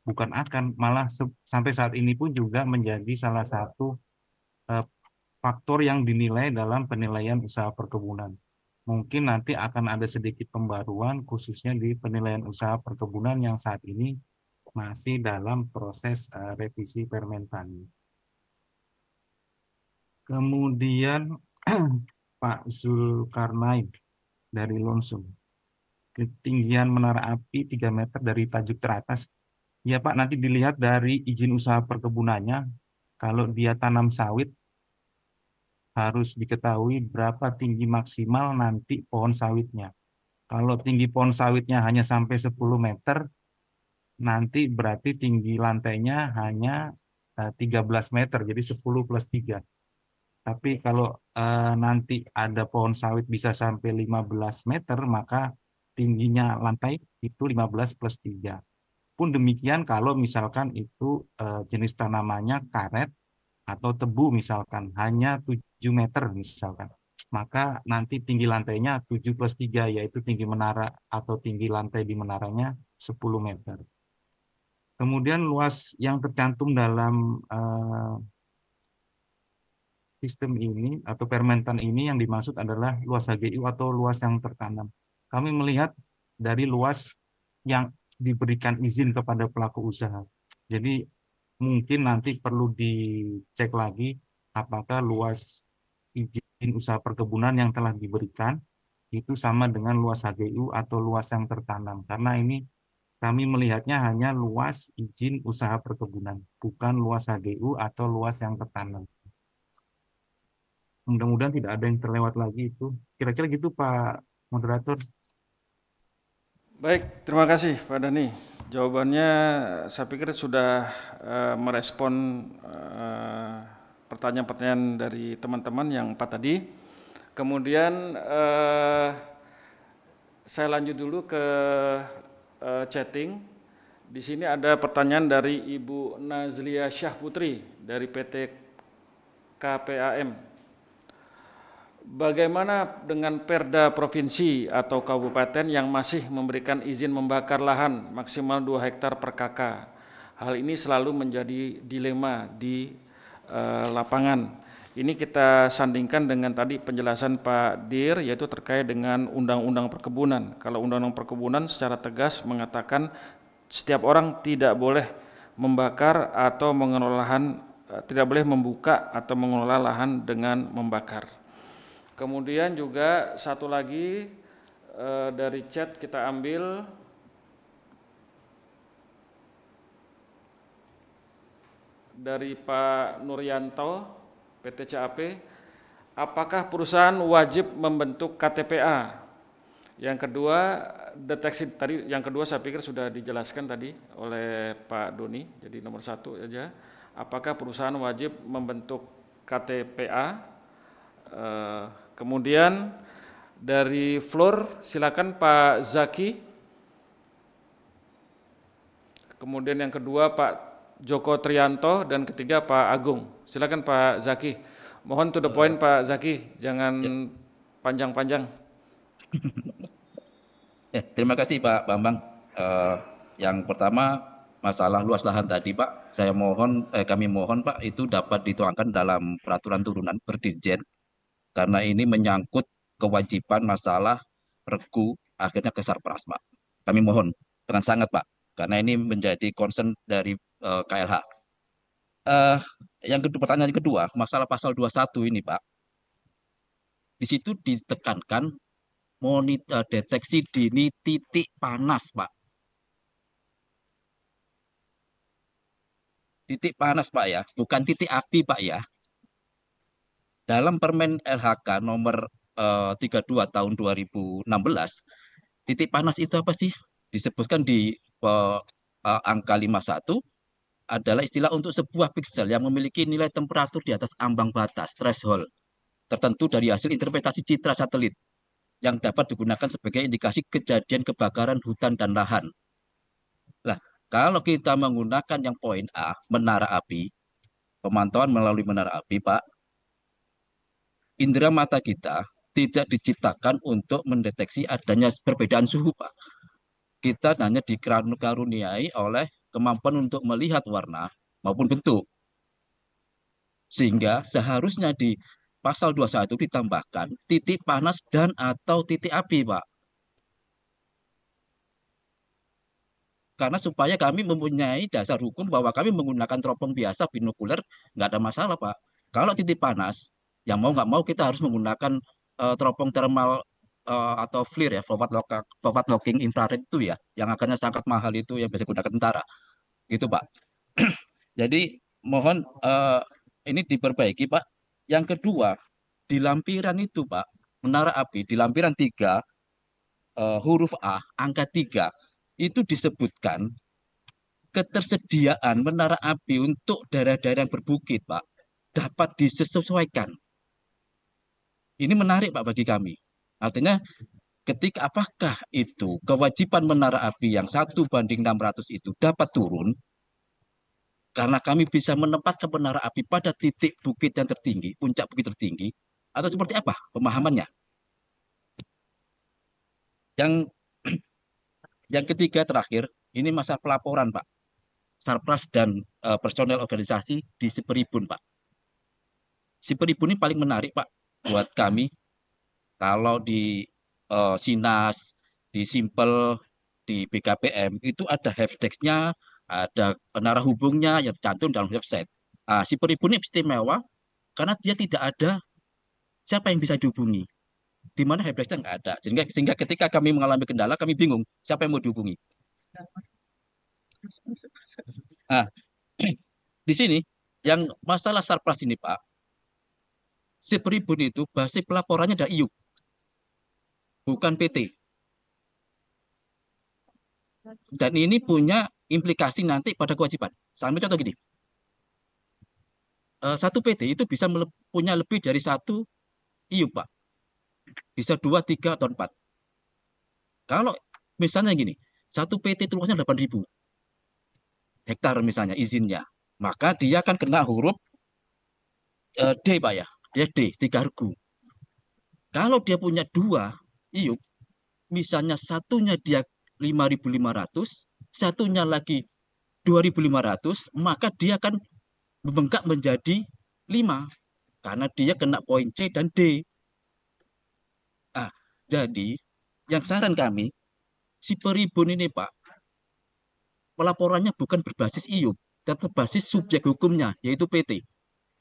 [SPEAKER 4] bukan akan, malah sampai saat ini pun juga menjadi salah satu faktor yang dinilai dalam penilaian usaha perkebunan. Mungkin nanti akan ada sedikit pembaruan khususnya di penilaian usaha perkebunan yang saat ini masih dalam proses revisi Permen Tani. Kemudian Pak Zulkarnain dari Lonsum. Ketinggian menara api 3 meter dari tajuk teratas. Ya Pak, nanti dilihat dari izin usaha perkebunannya. Kalau dia tanam sawit, harus diketahui berapa tinggi maksimal nanti pohon sawitnya. Kalau tinggi pohon sawitnya hanya sampai 10 meter, nanti berarti tinggi lantainya hanya 13 meter, jadi 10 plus 3. Tapi kalau nanti ada pohon sawit bisa sampai 15 meter, maka tingginya lantai itu 15 plus 3. Pun demikian kalau misalkan itu jenis tanamannya karet atau tebu misalkan, hanya 7 meter misalkan. Maka nanti tinggi lantainya 7 plus 3, yaitu tinggi menara atau tinggi lantai di menaranya 10 meter. Kemudian luas yang tercantum dalam sistem ini atau Permentan ini yang dimaksud adalah luas HGU atau luas yang tertanam. Kami melihat dari luas yang diberikan izin kepada pelaku usaha. Jadi mungkin nanti perlu dicek lagi apakah luas izin usaha perkebunan yang telah diberikan itu sama dengan luas HGU atau luas yang tertanam. Karena ini kami melihatnya hanya luas izin usaha perkebunan, bukan luas HGU atau luas yang tertanam. Mudah-mudahan tidak ada yang terlewat lagi itu. Kira-kira gitu Pak Moderator.
[SPEAKER 1] Baik, terima kasih Pak Dhani. Jawabannya saya pikir sudah merespon pertanyaan-pertanyaan dari teman-teman yang 4 tadi. Kemudian saya lanjut dulu ke chatting. Di sini ada pertanyaan dari Ibu Nazlia Syahputri dari PT KPAM. Bagaimana dengan Perda Provinsi atau Kabupaten yang masih memberikan izin membakar lahan maksimal 2 hektar per KK? Hal ini selalu menjadi dilema di lapangan. Ini kita sandingkan dengan tadi penjelasan Pak Dir, yaitu terkait dengan Undang-Undang Perkebunan. Kalau Undang-Undang Perkebunan secara tegas mengatakan setiap orang tidak boleh membakar atau mengelola lahan, tidak boleh membuka atau mengelola lahan dengan membakar. Kemudian juga satu lagi dari chat kita ambil dari Pak Nuryanto, PT CAP. Apakah perusahaan wajib membentuk KTPA? Yang kedua, deteksi tadi, yang kedua saya pikir sudah dijelaskan tadi oleh Pak Doni. Jadi nomor 1 saja. Apakah perusahaan wajib membentuk KTPA? Kemudian dari Floor silakan Pak Zaki. Kemudian yang kedua Pak Joko Trianto dan ketiga Pak Agung. Silakan Pak Zaki. Mohon to the point Pak Zaki, jangan panjang-panjang.
[SPEAKER 11] Terima kasih Pak Bambang. Yang pertama masalah luas lahan tadi Pak, saya mohon kami mohon Pak itu dapat dituangkan dalam peraturan turunan Perdirjen. Karena ini menyangkut kewajiban masalah regu akhirnya ke Sarpras, Pak. Kami mohon dengan sangat, Pak, karena ini menjadi concern dari KLH. Yang kedua, pertanyaan kedua, masalah pasal 21 ini, Pak. Di situ ditekankan monitor deteksi dini titik panas, Pak. Titik panas, Pak ya, bukan titik api, Pak ya. Dalam Permen LHK nomor 32 tahun 2016, titik panas itu apa sih? Disebutkan di angka 51 adalah istilah untuk sebuah piksel yang memiliki nilai temperatur di atas ambang batas threshold tertentu dari hasil interpretasi citra satelit yang dapat digunakan sebagai indikasi kejadian kebakaran hutan dan lahan. Nah, kalau kita menggunakan yang poin A, menara api, pemantauan melalui menara api, Pak, indera mata kita tidak diciptakan untuk mendeteksi adanya perbedaan suhu, Pak. Kita hanya dikaruniai oleh kemampuan untuk melihat warna maupun bentuk. Sehingga seharusnya di pasal 21 ditambahkan titik panas dan atau titik api, Pak. Karena supaya kami mempunyai dasar hukum bahwa kami menggunakan teropong biasa binokuler, nggak ada masalah, Pak. Kalau titik panas, yang mau nggak mau kita harus menggunakan teropong thermal atau FLIR ya, forward looking infrared itu ya, yang harganya sangat mahal itu yang bisa digunakan tentara. Gitu, Pak. Jadi mohon ini diperbaiki, Pak. Yang kedua, di lampiran itu, Pak, menara api, di lampiran 3, huruf A, angka 3, itu disebutkan ketersediaan menara api untuk daerah-daerah yang berbukit, Pak, dapat disesuaikan. Ini menarik, Pak, bagi kami. Artinya, ketika apakah itu kewajiban menara api yang 1:600 itu dapat turun, karena kami bisa menempatkan menara api pada titik bukit yang tertinggi, puncak bukit tertinggi, atau seperti apa pemahamannya? Yang ketiga terakhir, ini masalah pelaporan, Pak. Sarpras dan personel organisasi di Siperibun, Pak. Siperibun ini paling menarik, Pak, buat kami. Kalau di Sinas, di Simpel, di BKPM, itu ada helpdesk-nya, ada narah hubungnya yang tercantum dalam website. Siperibun ini istimewa karena dia tidak ada siapa yang bisa dihubungi. Di mana helpdesk-nya nggak ada. Sehingga ketika kami mengalami kendala, kami bingung siapa yang mau dihubungi. Nah, di sini yang masalah Sarpras ini, Pak, Siperibun itu basis pelaporannya ada IUP, bukan PT. Dan ini punya implikasi nanti pada kewajiban. Sampai contoh gini, satu PT itu bisa punya lebih dari satu IUP, Pak. Bisa 2, 3, atau 4. Kalau misalnya gini, satu PT itu luasnya 8.000 hektar misalnya izinnya, maka dia akan kena huruf D, Pak ya. Dia D, 3 regu. Kalau dia punya 2 IUP, misalnya satunya dia 5.500, satunya lagi 2.500, maka dia akan membengkak menjadi 5 karena dia kena poin C dan D. Jadi yang saran kami, Siperibun ini, Pak, pelaporannya bukan berbasis IUP, tetap basis subjek hukumnya, yaitu PT.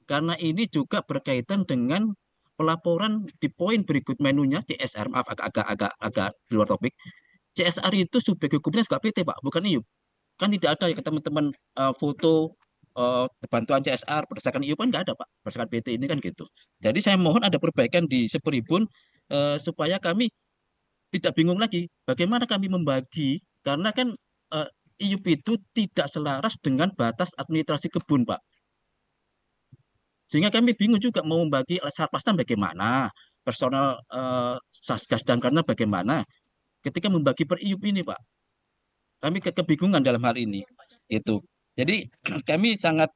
[SPEAKER 11] Karena ini juga berkaitan dengan pelaporan di poin berikut menunya, CSR, maaf agak di luar topik. CSR itu subjek hukumnya juga PT, Pak, bukan IUP. Kan tidak ada ya teman-teman foto bantuan CSR berdasarkan IUP kan nggak ada, Pak, berdasarkan PT ini kan gitu. Jadi saya mohon ada perbaikan di Siperibun supaya kami tidak bingung lagi bagaimana kami membagi, karena kan IUP itu tidak selaras dengan batas administrasi kebun, Pak. Sehingga kami bingung juga mau membagi Sarpasnya bagaimana, personal Satgas dan karena bagaimana ketika membagi per IUP ini, Pak. Kami kebingungan dalam hal ini. Itu. Jadi kami sangat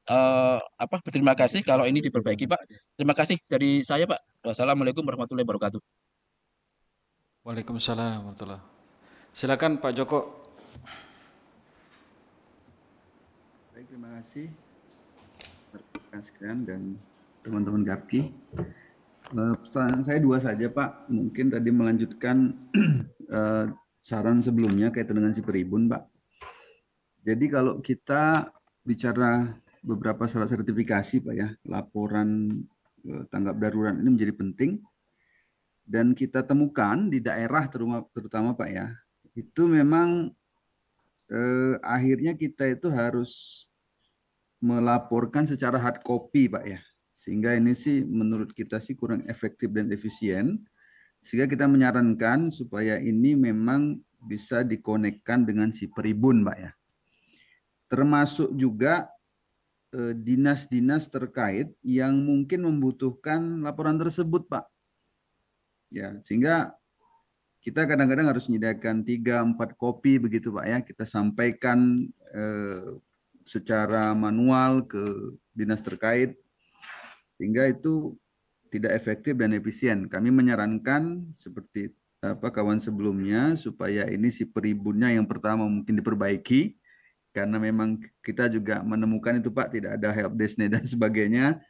[SPEAKER 11] berterima kasih kalau ini diperbaiki, Pak. Terima kasih dari saya, Pak. Wassalamualaikum warahmatullahi wabarakatuh.
[SPEAKER 1] Waalaikumsalam warahmatullahi wabarakatuh. Silakan Pak Joko.
[SPEAKER 12] Baik, terima kasih rekan sekalian dan teman-teman GAPKI. Pertanyaan saya 2 saja, Pak. Mungkin tadi melanjutkan saran sebelumnya kaitan dengan Siperibun, Pak. Jadi kalau kita bicara beberapa syarat sertifikasi, Pak ya, laporan tanggap darurat ini menjadi penting. Dan kita temukan di daerah terutama Pak ya, itu memang akhirnya kita itu harus melaporkan secara hard copy, Pak ya. Sehingga ini sih menurut kita sih kurang efektif dan efisien. Sehingga kita menyarankan supaya ini memang bisa dikonekkan dengan Siperibun, Pak ya. Termasuk juga dinas-dinas terkait yang mungkin membutuhkan laporan tersebut, Pak. Ya, sehingga kita kadang-kadang harus menyediakan 3-4 kopi begitu, Pak ya. Kita sampaikan secara manual ke dinas terkait, sehingga itu tidak efektif dan efisien. Kami menyarankan seperti kawan sebelumnya supaya ini si peribunnya yang pertama mungkin diperbaiki, karena memang kita juga menemukan itu Pak, tidak ada helpdesk dan sebagainya,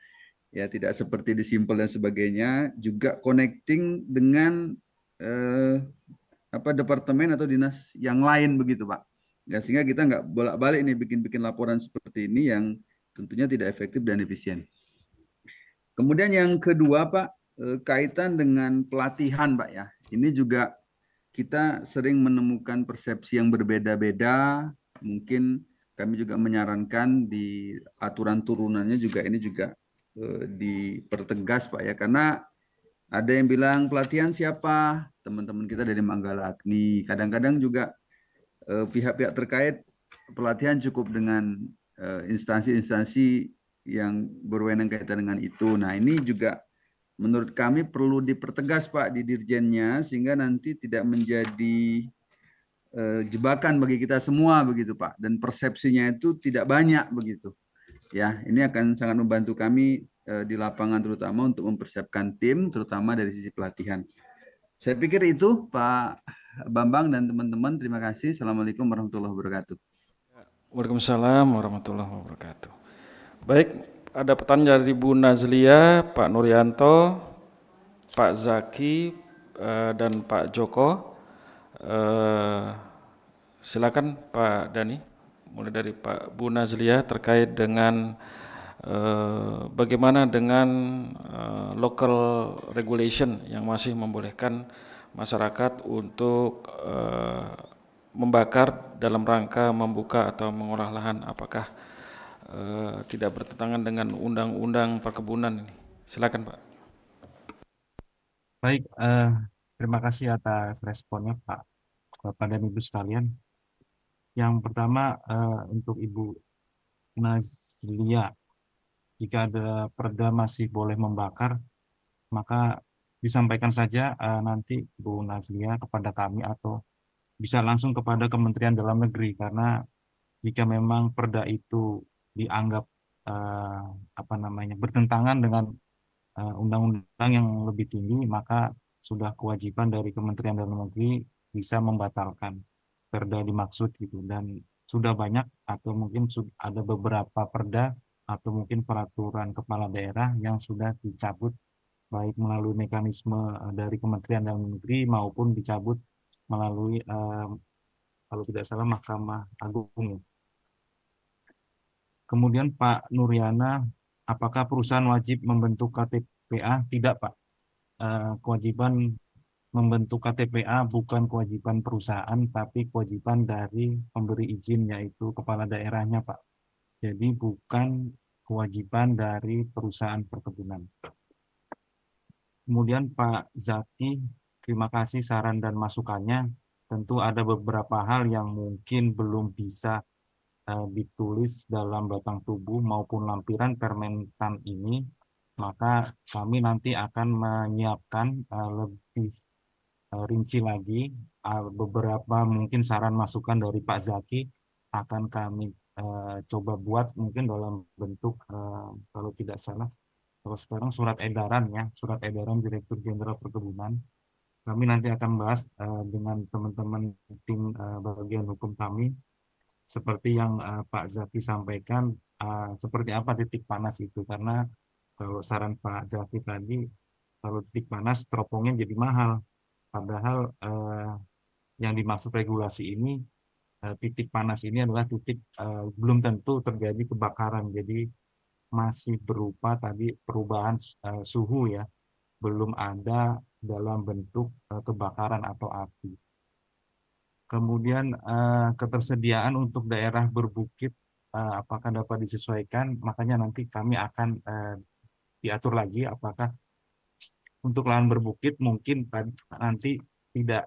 [SPEAKER 12] ya tidak seperti di Simple dan sebagainya, juga connecting dengan departemen atau dinas yang lain begitu Pak. Ya, sehingga kita nggak bolak-balik nih bikin laporan seperti ini yang tentunya tidak efektif dan efisien. Kemudian yang kedua Pak, kaitan dengan pelatihan Pak ya. Ini juga kita sering menemukan persepsi yang berbeda-beda. Mungkin kami juga menyarankan di aturan turunannya juga ini juga dipertegas Pak ya. Karena ada yang bilang pelatihan siapa? Teman-teman kita dari Manggala Agni. Kadang-kadang juga pihak-pihak terkait pelatihan cukup dengan instansi-instansi yang berwenang kaitan dengan itu. Nah, ini juga menurut kami perlu dipertegas Pak di dirjennya, sehingga nanti tidak menjadi jebakan bagi kita semua begitu Pak, dan persepsinya itu tidak banyak begitu. Ya, ini akan sangat membantu kami di lapangan terutama untuk mempersiapkan tim terutama dari sisi pelatihan. Saya pikir itu Pak Bambang dan teman-teman, terima kasih. Assalamualaikum warahmatullahi wabarakatuh.
[SPEAKER 1] Waalaikumsalam warahmatullahi wabarakatuh. Baik, ada pertanyaan dari Bu Nazlia, Pak Nuryanto, Pak Zaki, dan Pak Joko. Silakan Pak Dani, mulai dari Pak Bu Nazlia terkait dengan bagaimana dengan local regulation yang masih membolehkan masyarakat untuk membakar dalam rangka membuka atau mengolah lahan, apakah tidak bertentangan dengan undang-undang perkebunan ini? Silakan Pak.
[SPEAKER 4] Baik, terima kasih atas responnya Pak, Bapak dan Ibu sekalian. Yang pertama untuk Ibu Nazlia, jika ada perda masih boleh membakar, maka disampaikan saja nanti Bu Nazlia kepada kami atau bisa langsung kepada Kementerian Dalam Negeri, karena jika memang perda itu dianggap bertentangan dengan undang-undang yang lebih tinggi, maka sudah kewajiban dari Kementerian Dalam Negeri bisa membatalkan perda dimaksud gitu. Dan sudah banyak atau mungkin ada beberapa perda atau mungkin peraturan kepala daerah yang sudah dicabut baik melalui mekanisme dari Kementerian Dalam Negeri maupun dicabut melalui kalau tidak salah Mahkamah Agung. Kemudian Pak Nuryana, apakah perusahaan wajib membentuk KTPA? Tidak Pak. Kewajiban membentuk KTPA bukan kewajiban perusahaan, tapi kewajiban dari pemberi izin, yaitu kepala daerahnya Pak. Jadi bukan kewajiban dari perusahaan perkebunan. Kemudian Pak Zaki, terima kasih saran dan masukannya. Tentu ada beberapa hal yang mungkin belum bisa ditulis dalam batang tubuh maupun lampiran Permentan ini, maka kami nanti akan menyiapkan lebih rinci lagi beberapa mungkin saran masukan dari Pak Zaki akan kami coba buat mungkin dalam bentuk kalau tidak salah kalau sekarang surat edaran ya, surat edaran Direktur Jenderal Perkebunan. Kami nanti akan bahas dengan teman-teman tim bagian hukum kami seperti yang Pak Zaki sampaikan, seperti apa titik panas itu, karena kalau saran Pak Zaki tadi, kalau titik panas teropongnya jadi mahal, padahal yang dimaksud regulasi ini, titik panas ini adalah titik belum tentu terjadi kebakaran, jadi masih berupa tadi perubahan suhu ya, belum ada dalam bentuk kebakaran atau api. Kemudian ketersediaan untuk daerah berbukit apakah dapat disesuaikan, makanya nanti kami akan diatur lagi apakah untuk lahan berbukit mungkin nanti tidak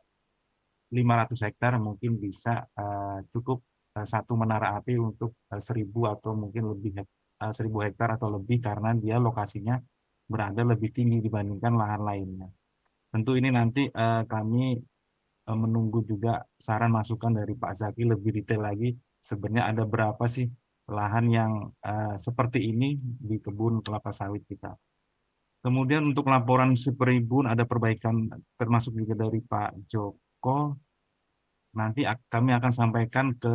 [SPEAKER 4] 500 hektar, mungkin bisa cukup satu menara api untuk 1.000 atau mungkin lebih 1.000 hektar atau lebih, karena dia lokasinya berada lebih tinggi dibandingkan lahan lainnya. Tentu ini nanti kami menunggu juga saran masukan dari Pak Zaki lebih detail lagi, sebenarnya ada berapa sih lahan yang seperti ini di kebun kelapa sawit kita. Kemudian untuk laporan Superibun ada perbaikan termasuk juga dari Pak Joko. Nanti kami akan sampaikan ke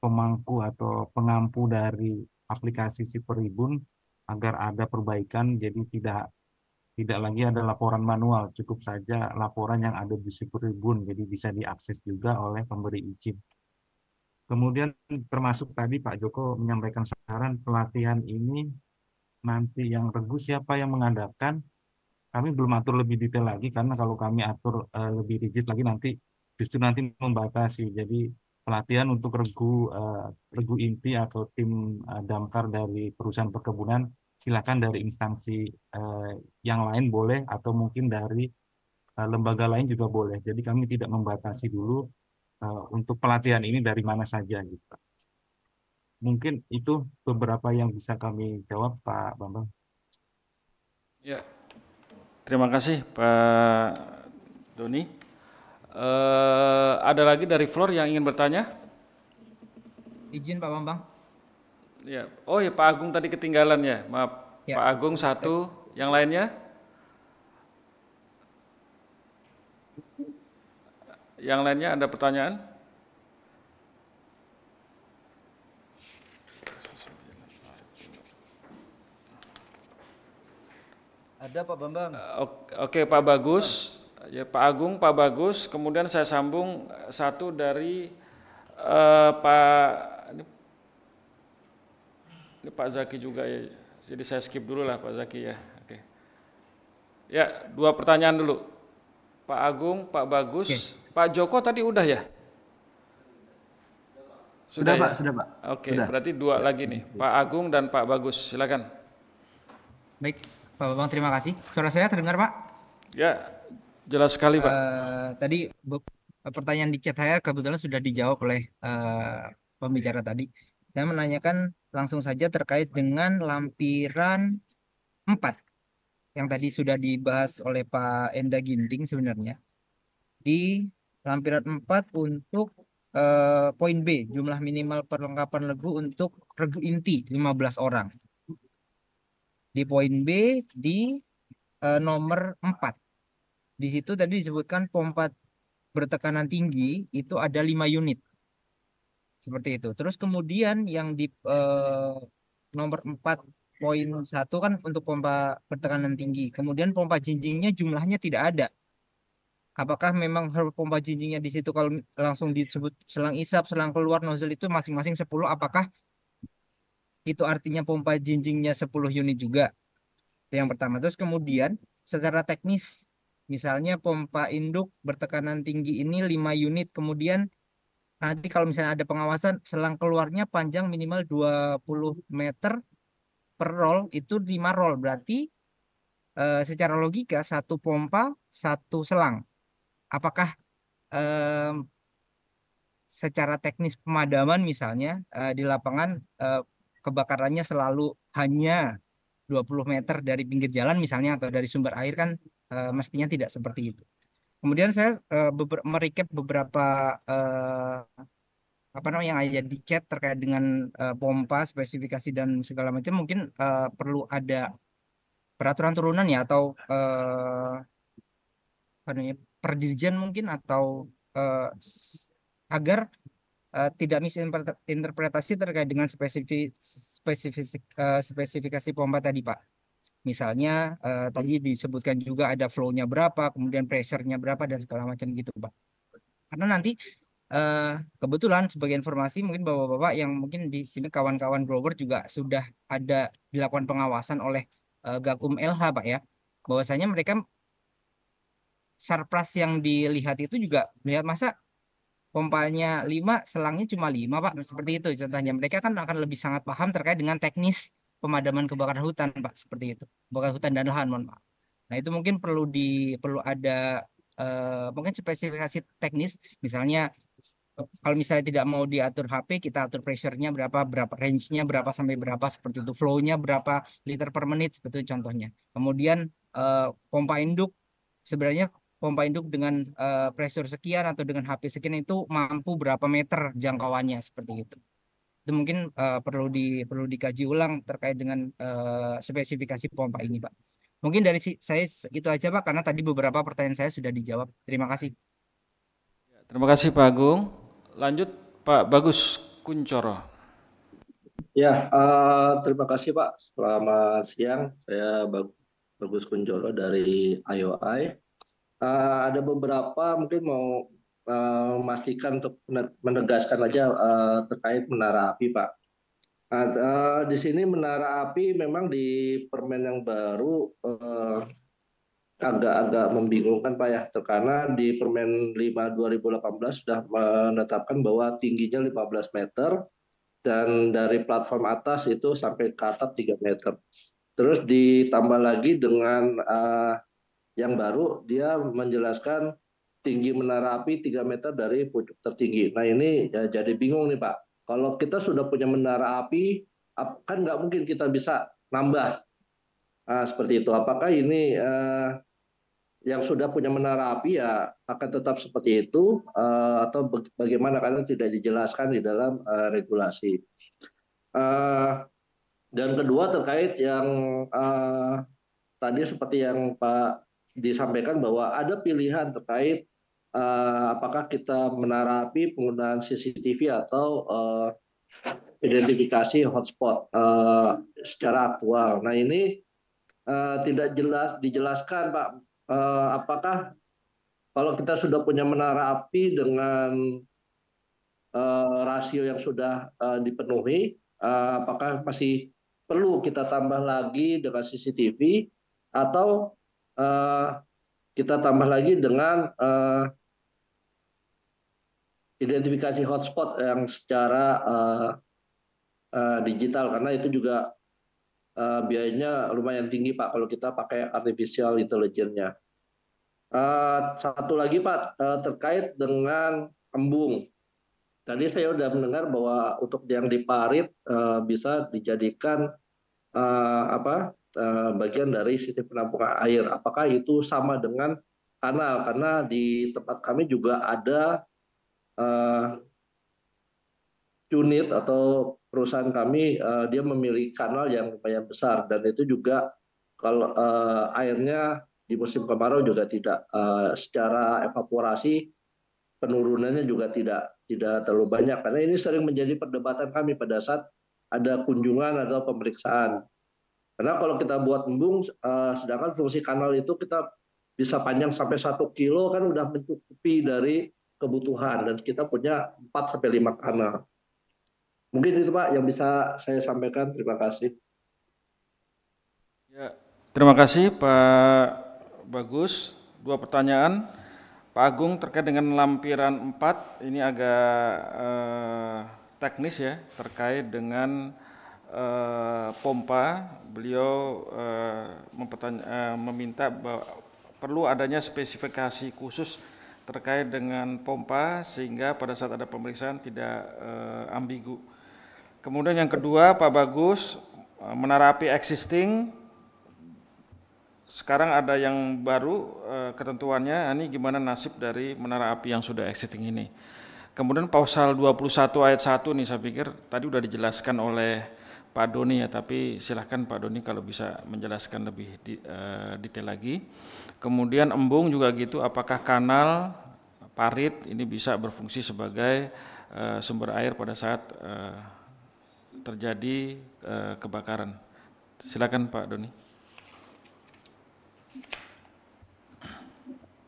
[SPEAKER 4] pemangku atau pengampu dari aplikasi Superibun agar ada perbaikan, jadi tidak lagi ada laporan manual, cukup saja laporan yang ada di Superibun, jadi bisa diakses juga oleh pemberi izin. Kemudian termasuk tadi Pak Joko menyampaikan saran pelatihan ini nanti yang regu siapa yang mengadakan, kami belum atur lebih detail lagi karena kalau kami atur lebih rigid lagi nanti justru nanti membatasi. Jadi pelatihan untuk regu inti atau tim damkar dari perusahaan perkebunan silakan dari instansi yang lain boleh atau mungkin dari lembaga lain juga boleh. Jadi kami tidak membatasi dulu untuk pelatihan ini dari mana saja gitu. Mungkin itu beberapa yang bisa kami jawab Pak Bambang.
[SPEAKER 1] Ya, terima kasih Pak Doni. Ada lagi dari floor yang ingin bertanya?
[SPEAKER 13] Izin Pak Bambang.
[SPEAKER 1] Ya. Oh ya, Pak Agung tadi ketinggalan ya, maaf. Ya. Pak Agung satu, yang lainnya? Yang lainnya ada pertanyaan?
[SPEAKER 14] Ada Pak Bambang.
[SPEAKER 1] Oke Pak Bagus, ya Pak Agung, Pak Bagus. Kemudian saya sambung satu dari ini Pak Zaki juga ya. Jadi saya skip dulu lah Pak Zaki ya. Oke. Ya, dua pertanyaan dulu. Pak Agung, Pak Bagus, Pak Joko tadi udah ya?
[SPEAKER 14] Sudah
[SPEAKER 1] ya?
[SPEAKER 14] Pak, sudah Pak.
[SPEAKER 1] Oke,
[SPEAKER 14] sudah.
[SPEAKER 1] Berarti dua lagi nih, Pak Agung dan Pak Bagus, silakan.
[SPEAKER 13] Baik, Pak Bambang terima kasih. Suara saya terdengar Pak?
[SPEAKER 1] Ya, jelas sekali Pak.
[SPEAKER 13] Tadi pertanyaan di chat saya kebetulan sudah dijawab oleh pembicara tadi. Saya menanyakan langsung saja terkait dengan lampiran 4 yang tadi sudah dibahas oleh Pak Enda Ginting sebenarnya. Di lampiran 4 untuk poin B, jumlah minimal perlengkapan regu untuk regu inti 15 orang. Di poin B di nomor 4. Di situ tadi disebutkan pompa bertekanan tinggi itu ada 5 unit. Seperti itu. Terus kemudian yang di nomor 4.1 kan untuk pompa bertekanan tinggi. Kemudian pompa jinjingnya jumlahnya tidak ada. Apakah memang pompa jinjingnya di situ kalau langsung disebut selang isap, selang keluar nozzle itu masing-masing 10, apakah itu artinya pompa jinjingnya 10 unit juga? Itu yang pertama. Terus kemudian secara teknis misalnya pompa induk bertekanan tinggi ini 5 unit, kemudian nanti kalau misalnya ada pengawasan selang keluarnya panjang minimal 20 meter per roll, itu 5 roll. Berarti secara logika satu pompa, satu selang. Apakah secara teknis pemadaman misalnya di lapangan kebakarannya selalu hanya 20 meter dari pinggir jalan misalnya atau dari sumber air kan mestinya tidak seperti itu. Kemudian saya merecap beberapa apa namanya yang ada di chat terkait dengan pompa, spesifikasi dan segala macam. Mungkin perlu ada peraturan turunan ya atau apa namanya perdirjen mungkin atau agar tidak misinterpretasi terkait dengan spesifikasi pompa tadi Pak. Misalnya tadi disebutkan juga ada flow-nya berapa, kemudian pressure-nya berapa dan segala macam gitu Pak. Karena nanti kebetulan sebagai informasi mungkin Bapak-bapak yang mungkin di sini kawan-kawan grower juga sudah ada dilakukan pengawasan oleh Gakum LH Pak ya. Bahwasanya mereka surplus yang dilihat itu juga melihat masa pompanya 5, selangnya cuma 5 Pak. Seperti itu contohnya. Mereka kan akan lebih sangat paham terkait dengan teknis pemadaman kebakaran hutan Pak. Seperti itu. Kebakaran hutan dan lahan, mohon maaf. Nah itu mungkin perlu ada mungkin spesifikasi teknis. Misalnya kalau misalnya tidak mau diatur HP, kita atur pressure-nya berapa range-nya berapa sampai berapa seperti itu. Flow-nya berapa liter per menit seperti itu contohnya. Kemudian pompa induk sebenarnya pompa induk dengan pressure sekian atau dengan HP sekian itu mampu berapa meter jangkauannya seperti itu. Itu mungkin perlu dikaji ulang terkait dengan spesifikasi pompa ini, Pak. Mungkin dari saya itu aja, Pak, karena tadi beberapa pertanyaan saya sudah dijawab. Terima kasih.
[SPEAKER 1] Terima kasih Pak Agung. Lanjut Pak Bagus Kuncoro.
[SPEAKER 15] Ya, terima kasih Pak. Selamat siang. Saya Bagus Kuncoro dari IOI. Ada beberapa mungkin mau memastikan untuk menegaskan aja terkait menara api, Pak. Di sini menara api memang di permen yang baru agak-agak membingungkan Pak ya, karena di Permen 5 2018 sudah menetapkan bahwa tingginya 15 meter dan dari platform atas itu sampai ke atap 3 meter. Terus ditambah lagi dengan yang baru, dia menjelaskan tinggi menara api 3 meter dari pucuk tertinggi. Nah ini ya, jadi bingung nih Pak. Kalau kita sudah punya menara api, kan nggak mungkin kita bisa nambah. Seperti itu. Apakah ini yang sudah punya menara api ya akan tetap seperti itu atau bagaimana, karena tidak dijelaskan di dalam regulasi. Dan kedua terkait yang tadi seperti yang Pak disampaikan bahwa ada pilihan terkait apakah kita menara api penggunaan CCTV atau identifikasi hotspot secara aktual. Nah ini tidak jelas dijelaskan Pak, apakah kalau kita sudah punya menara api dengan rasio yang sudah dipenuhi, apakah masih perlu kita tambah lagi dengan CCTV atau kita tambah lagi dengan identifikasi hotspot yang secara digital, karena itu juga biayanya lumayan tinggi Pak kalau kita pakai artificial intelligence-nya. Satu lagi Pak, terkait dengan embung. Tadi saya sudah mendengar bahwa untuk yang di parit bisa dijadikan bagian dari sistem penampungan air. Apakah itu sama dengan kanal? Karena di tempat kami juga ada unit atau perusahaan kami, dia memiliki kanal yang lumayan besar, dan itu juga kalau airnya di musim kemarau juga tidak secara evaporasi penurunannya juga tidak terlalu banyak, karena ini sering menjadi perdebatan kami pada saat ada kunjungan atau pemeriksaan. Karena kalau kita buat embung, sedangkan fungsi kanal itu kita bisa panjang sampai 1 kilo kan udah mencukupi dari kebutuhan, dan kita punya 4 sampai 5 kanal. Mungkin itu Pak yang bisa saya sampaikan. Terima kasih.
[SPEAKER 1] Ya, terima kasih Pak Bagus. 2 pertanyaan. Pak Agung terkait dengan lampiran 4, ini agak teknis ya, terkait dengan pompa. Beliau meminta bahwa perlu adanya spesifikasi khusus terkait dengan pompa sehingga pada saat ada pemeriksaan tidak ambigu. Kemudian yang kedua, Pak Bagus, menara api existing, sekarang ada yang baru ketentuannya, ini gimana nasib dari menara api yang sudah existing ini. Kemudian pasal 21 ayat 1 nih saya pikir tadi sudah dijelaskan oleh Pak Doni ya, tapi silahkan Pak Doni kalau bisa menjelaskan lebih detail lagi. Kemudian embung juga gitu, apakah kanal, parit ini bisa berfungsi sebagai sumber air pada saat terjadi kebakaran. Silakan Pak Doni.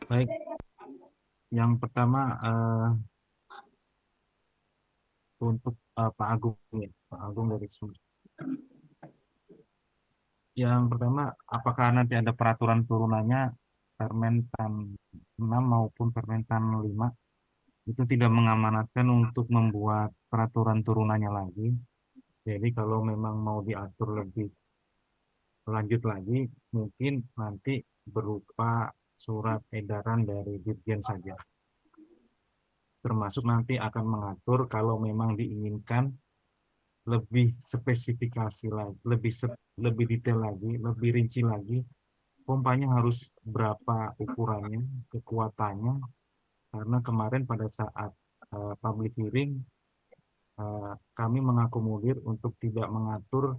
[SPEAKER 4] Baik, yang pertama untuk Pak Agung ya, Pak Agung dari Sumatera. Yang pertama, apakah nanti ada peraturan turunannya Permen Tan 6 maupun Permen Tan 5 itu tidak mengamanatkan untuk membuat peraturan turunannya lagi. Jadi kalau memang mau diatur lebih lanjut lagi, mungkin nanti berupa surat edaran dari Dirjen saja. Termasuk nanti akan mengatur kalau memang diinginkan lebih spesifikasi lagi, lebih detail lagi, lebih rinci lagi, pompanya harus berapa ukurannya, kekuatannya, karena kemarin pada saat public hearing kami mengakomodir untuk tidak mengatur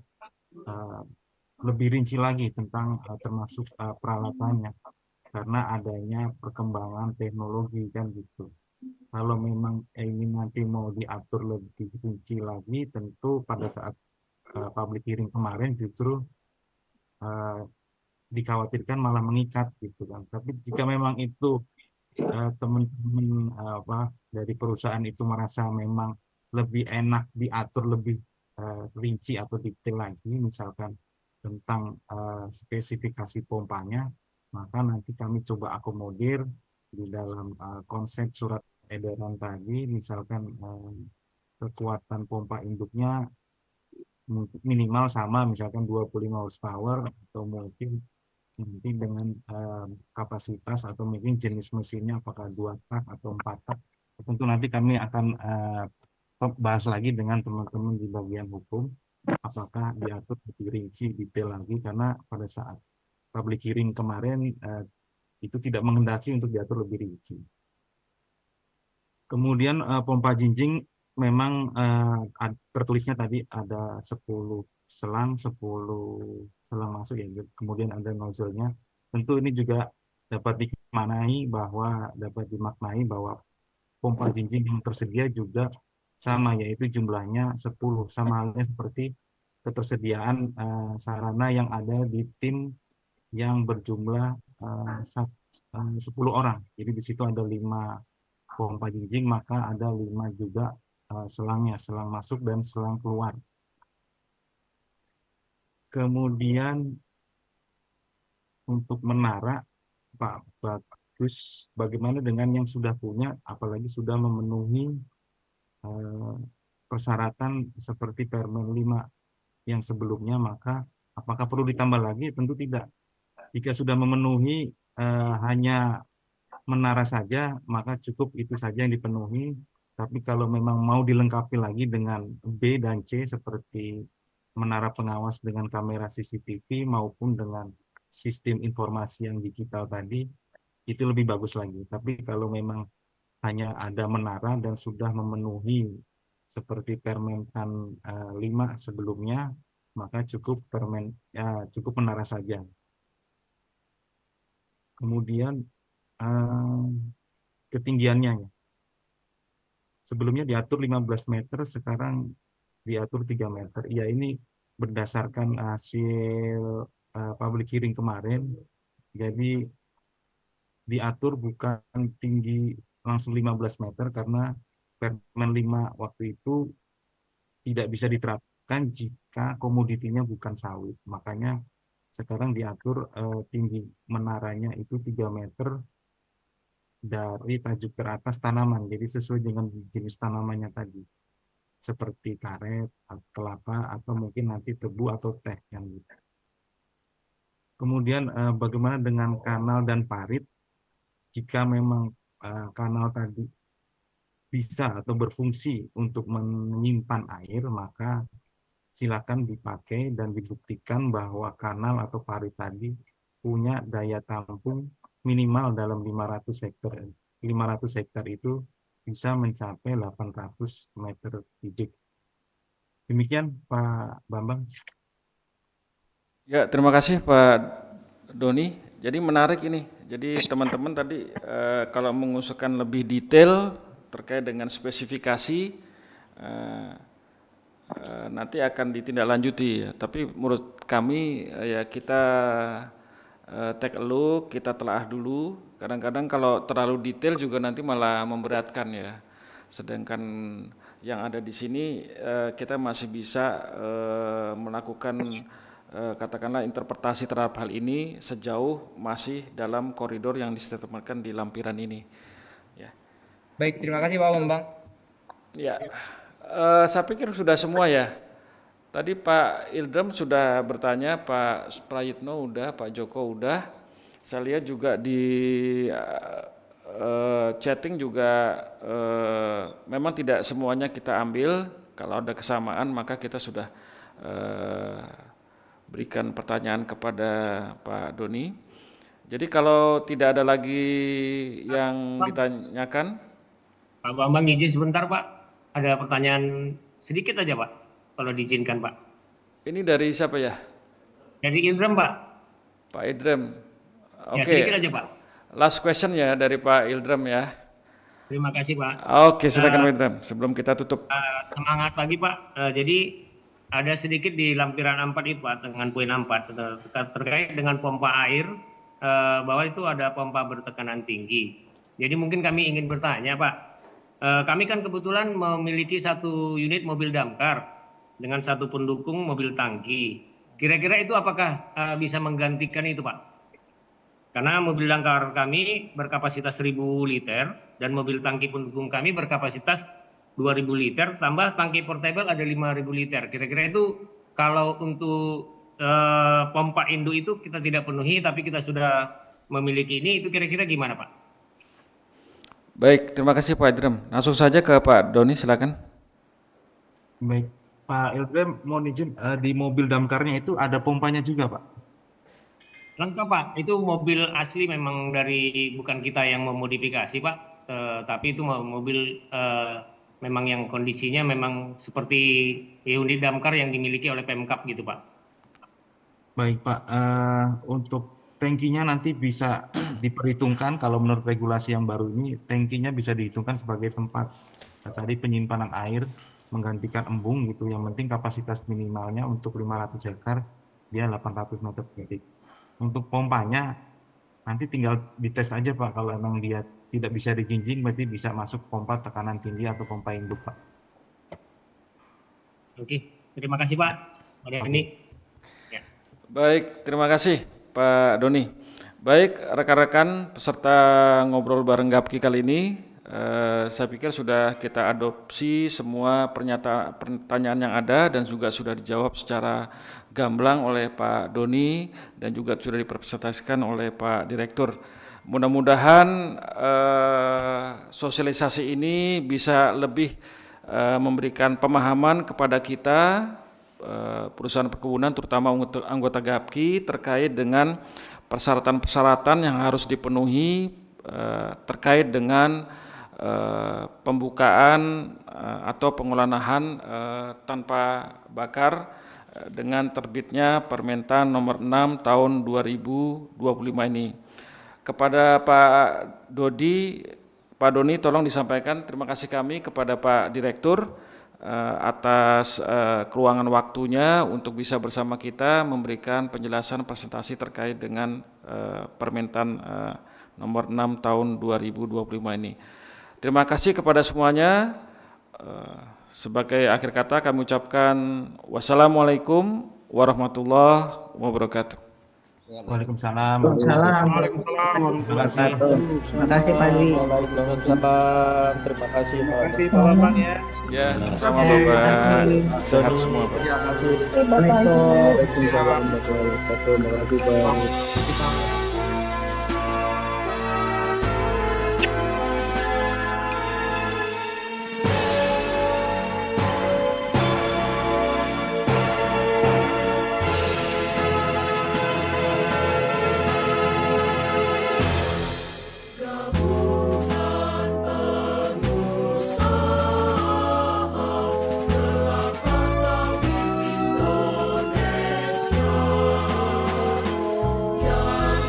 [SPEAKER 4] lebih rinci lagi tentang termasuk peralatannya karena adanya perkembangan teknologi kan gitu. Kalau memang ini nanti mau diatur lebih rinci lagi, tentu pada saat public hearing kemarin justru dikhawatirkan malah mengikat gitu kan. Tapi jika memang itu teman-teman dari perusahaan itu merasa memang lebih enak diatur lebih rinci atau detail lagi, misalkan tentang spesifikasi pompanya, maka nanti kami coba akomodir di dalam konsep surat edaran tadi, misalkan kekuatan pompa induknya minimal sama, misalkan 25 horsepower, atau mungkin nanti dengan kapasitas atau mungkin jenis mesinnya apakah 2 tak atau 4 tak. Tentu nanti kami akan bahas lagi dengan teman-teman di bagian hukum, apakah diatur lebih rinci detail lagi, karena pada saat public hearing kemarin itu tidak menghendaki untuk diatur lebih rinci. Kemudian pompa jinjing memang tertulisnya tadi ada 10 selang masuk ya, kemudian ada nozzle-nya. Tentu ini juga dapat dimaknai bahwa pompa jinjing yang tersedia juga sama, yaitu jumlahnya 10, sama halnya seperti ketersediaan sarana yang ada di tim yang berjumlah 10 orang. Jadi di situ ada 5 pompa jinjing, maka ada 5 juga selangnya, selang masuk dan selang keluar. Kemudian untuk menara, Pak Bagus, bagaimana dengan yang sudah punya, apalagi sudah memenuhi persyaratan seperti Permen 5 yang sebelumnya, maka apakah perlu ditambah lagi? Tentu tidak. Jika sudah memenuhi hanya menara saja, maka cukup itu saja yang dipenuhi. Tapi kalau memang mau dilengkapi lagi dengan B dan C seperti menara pengawas dengan kamera CCTV maupun dengan sistem informasi yang digital tadi, itu lebih bagus lagi. Tapi kalau memang hanya ada menara dan sudah memenuhi seperti Permentan 5 sebelumnya, maka cukup menara saja. Kemudian ketinggiannya, sebelumnya diatur 15 meter, sekarang diatur 3 meter. Ya, ini berdasarkan hasil public hearing kemarin, jadi diatur bukan tinggi langsung 15 meter karena Permen 5 waktu itu tidak bisa diterapkan jika komoditinya bukan sawit. Makanya sekarang diatur tinggi menaranya itu 3 meter dari tajuk teratas tanaman, jadi sesuai dengan jenis tanamannya tadi, seperti karet, kelapa, atau mungkin nanti tebu atau teh yang gitu. Kemudian bagaimana dengan kanal dan parit? Jika memang kanal tadi bisa atau berfungsi untuk menyimpan air, maka silakan dipakai dan dibuktikan bahwa kanal atau parit tadi punya daya tampung minimal dalam 500 hektar. 500 hektar itu bisa mencapai 800 meter kubik. Demikian Pak Bambang.
[SPEAKER 1] Ya, terima kasih Pak Doni. Jadi menarik ini. Jadi teman-teman tadi kalau mengusulkan lebih detail terkait dengan spesifikasi nanti akan ditindaklanjuti. Tapi menurut kami ya kita take a look, kita telah dulu. Kadang-kadang kalau terlalu detail juga nanti malah memberatkan ya. Sedangkan yang ada di sini kita masih bisa melakukan katakanlah interpretasi terhadap hal ini sejauh masih dalam koridor yang ditetapkan di lampiran ini. Ya.
[SPEAKER 13] Baik, terima kasih Pak Bambang.
[SPEAKER 1] Ya, saya pikir sudah semua ya. Tadi Pak Ildam sudah bertanya, Pak Prayitno udah, Pak Joko udah. Saya lihat juga di chatting juga memang tidak semuanya kita ambil. Kalau ada kesamaan maka kita sudah berikan pertanyaan kepada Pak Doni. Jadi kalau tidak ada lagi yang ditanyakan.
[SPEAKER 10] Pak Bambang izin sebentar Pak, ada pertanyaan
[SPEAKER 16] Sedikit aja Pak, kalau diizinkan Pak.
[SPEAKER 1] Ini dari siapa ya?
[SPEAKER 16] Dari Indrem Pak.
[SPEAKER 1] Pak Idrem.
[SPEAKER 16] Ya,
[SPEAKER 1] Oke.
[SPEAKER 16] sedikit aja Pak.
[SPEAKER 1] Last question ya dari Pak Idrem ya.
[SPEAKER 16] Terima kasih Pak.
[SPEAKER 1] Oke, silakan Pak Idrem sebelum kita tutup.
[SPEAKER 16] Semangat pagi Pak. Jadi ada sedikit di lampiran 4 itu Pak, dengan poin 4 terkait dengan pompa air, bahwa itu ada pompa bertekanan tinggi. Jadi mungkin kami ingin bertanya Pak, kami kan kebetulan memiliki satu unit mobil damkar dengan satu pendukung mobil tangki. Kira-kira itu apakah bisa menggantikan itu Pak? Karena mobil damkar kami berkapasitas 1000 liter dan mobil tangki pendukung kami berkapasitas 2000 liter, tambah tangki portable ada 5000 liter. Kira-kira itu kalau untuk pompa induk itu kita tidak penuhi, tapi kita sudah memiliki ini, itu kira-kira gimana Pak?
[SPEAKER 1] Baik, terima kasih Pak Idrem. Langsung saja ke Pak Doni, silakan.
[SPEAKER 4] Baik, Pak Idrem, mohon izin, di mobil damkarnya itu ada pompanya juga Pak?
[SPEAKER 16] Lengkap Pak, itu mobil asli memang dari, bukan kita yang memodifikasi Pak, tapi itu mobil memang yang kondisinya memang seperti unit damkar yang dimiliki oleh Pemkap gitu Pak.
[SPEAKER 4] Baik Pak, untuk tangkinya nanti bisa diperhitungkan kalau menurut regulasi yang baru ini, tangkinya bisa dihitungkan sebagai tempat tadi penyimpanan air, menggantikan embung gitu, yang penting kapasitas minimalnya untuk 500 hektar dia 800 meter kubik. Untuk pompanya nanti tinggal dites aja Pak, kalau emang dia tidak bisa dijinjing berarti bisa masuk pompa tekanan tinggi atau pompa induk Pak.
[SPEAKER 16] Oke, terima kasih Pak. Pada ini. Ya.
[SPEAKER 1] Baik, terima kasih Pak Doni. Baik, rekan-rekan peserta ngobrol bareng Gapki kali ini, saya pikir sudah kita adopsi semua pertanyaan yang ada dan juga sudah dijawab secara gamblang oleh Pak Doni dan juga sudah dipresentasikan oleh Pak Direktur. Mudah-mudahan sosialisasi ini bisa lebih memberikan pemahaman kepada kita perusahaan perkebunan, terutama anggota Gapki, terkait dengan persyaratan-persyaratan yang harus dipenuhi terkait dengan pembukaan atau pengolahan lahan tanpa bakar dengan terbitnya Permentan nomor 6 tahun 2025 ini. Kepada Pak Doni tolong disampaikan terima kasih kami kepada Pak Direktur atas keluangan waktunya untuk bisa bersama kita memberikan penjelasan presentasi terkait dengan Permentan nomor 6 tahun 2025 ini. Terima kasih kepada semuanya. Sebagai akhir kata kami ucapkan wassalamualaikum warahmatullahi wabarakatuh.
[SPEAKER 4] Waalaikumsalam.
[SPEAKER 3] Waalaikumsalam. Terima kasih Pak Dwi.
[SPEAKER 6] Waalaikumsalam. Terima kasih Pak.
[SPEAKER 7] Terima kasih Pak Bambang ya.
[SPEAKER 1] Ya, sama-sama Bapak. Sehat semua Pak.
[SPEAKER 6] Waalaikumsalam. Terima kasih Pak.
[SPEAKER 17] Yang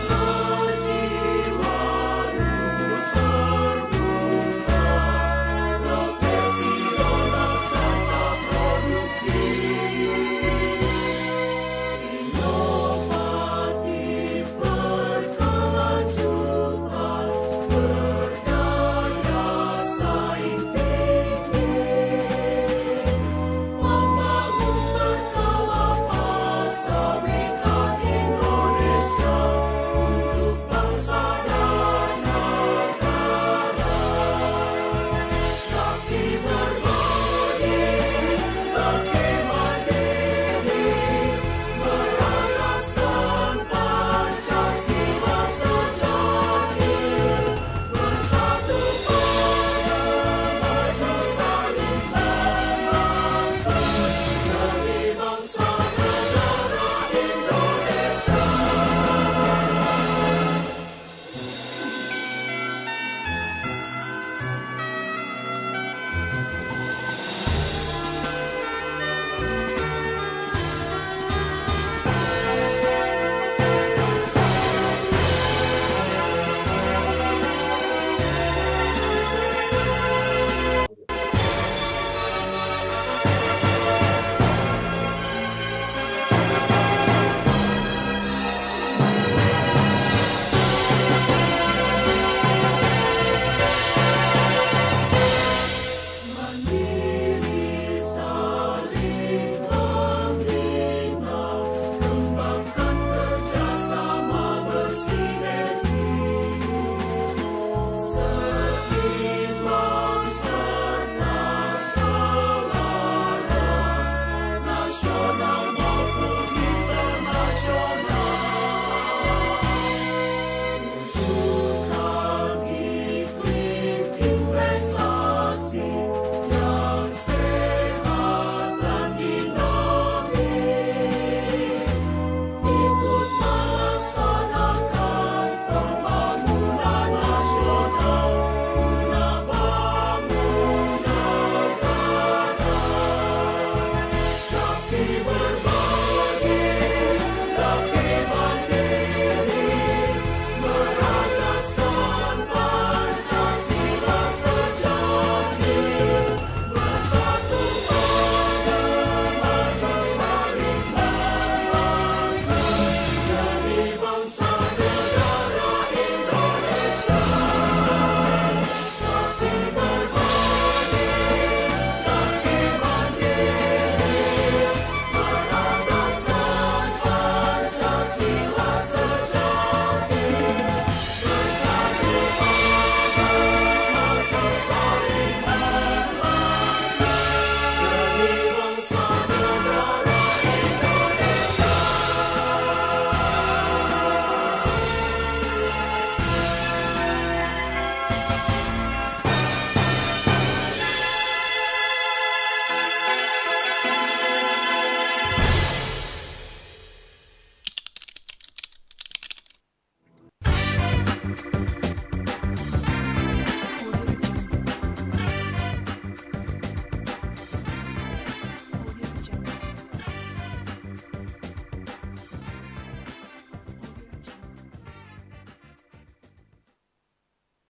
[SPEAKER 17] Pak.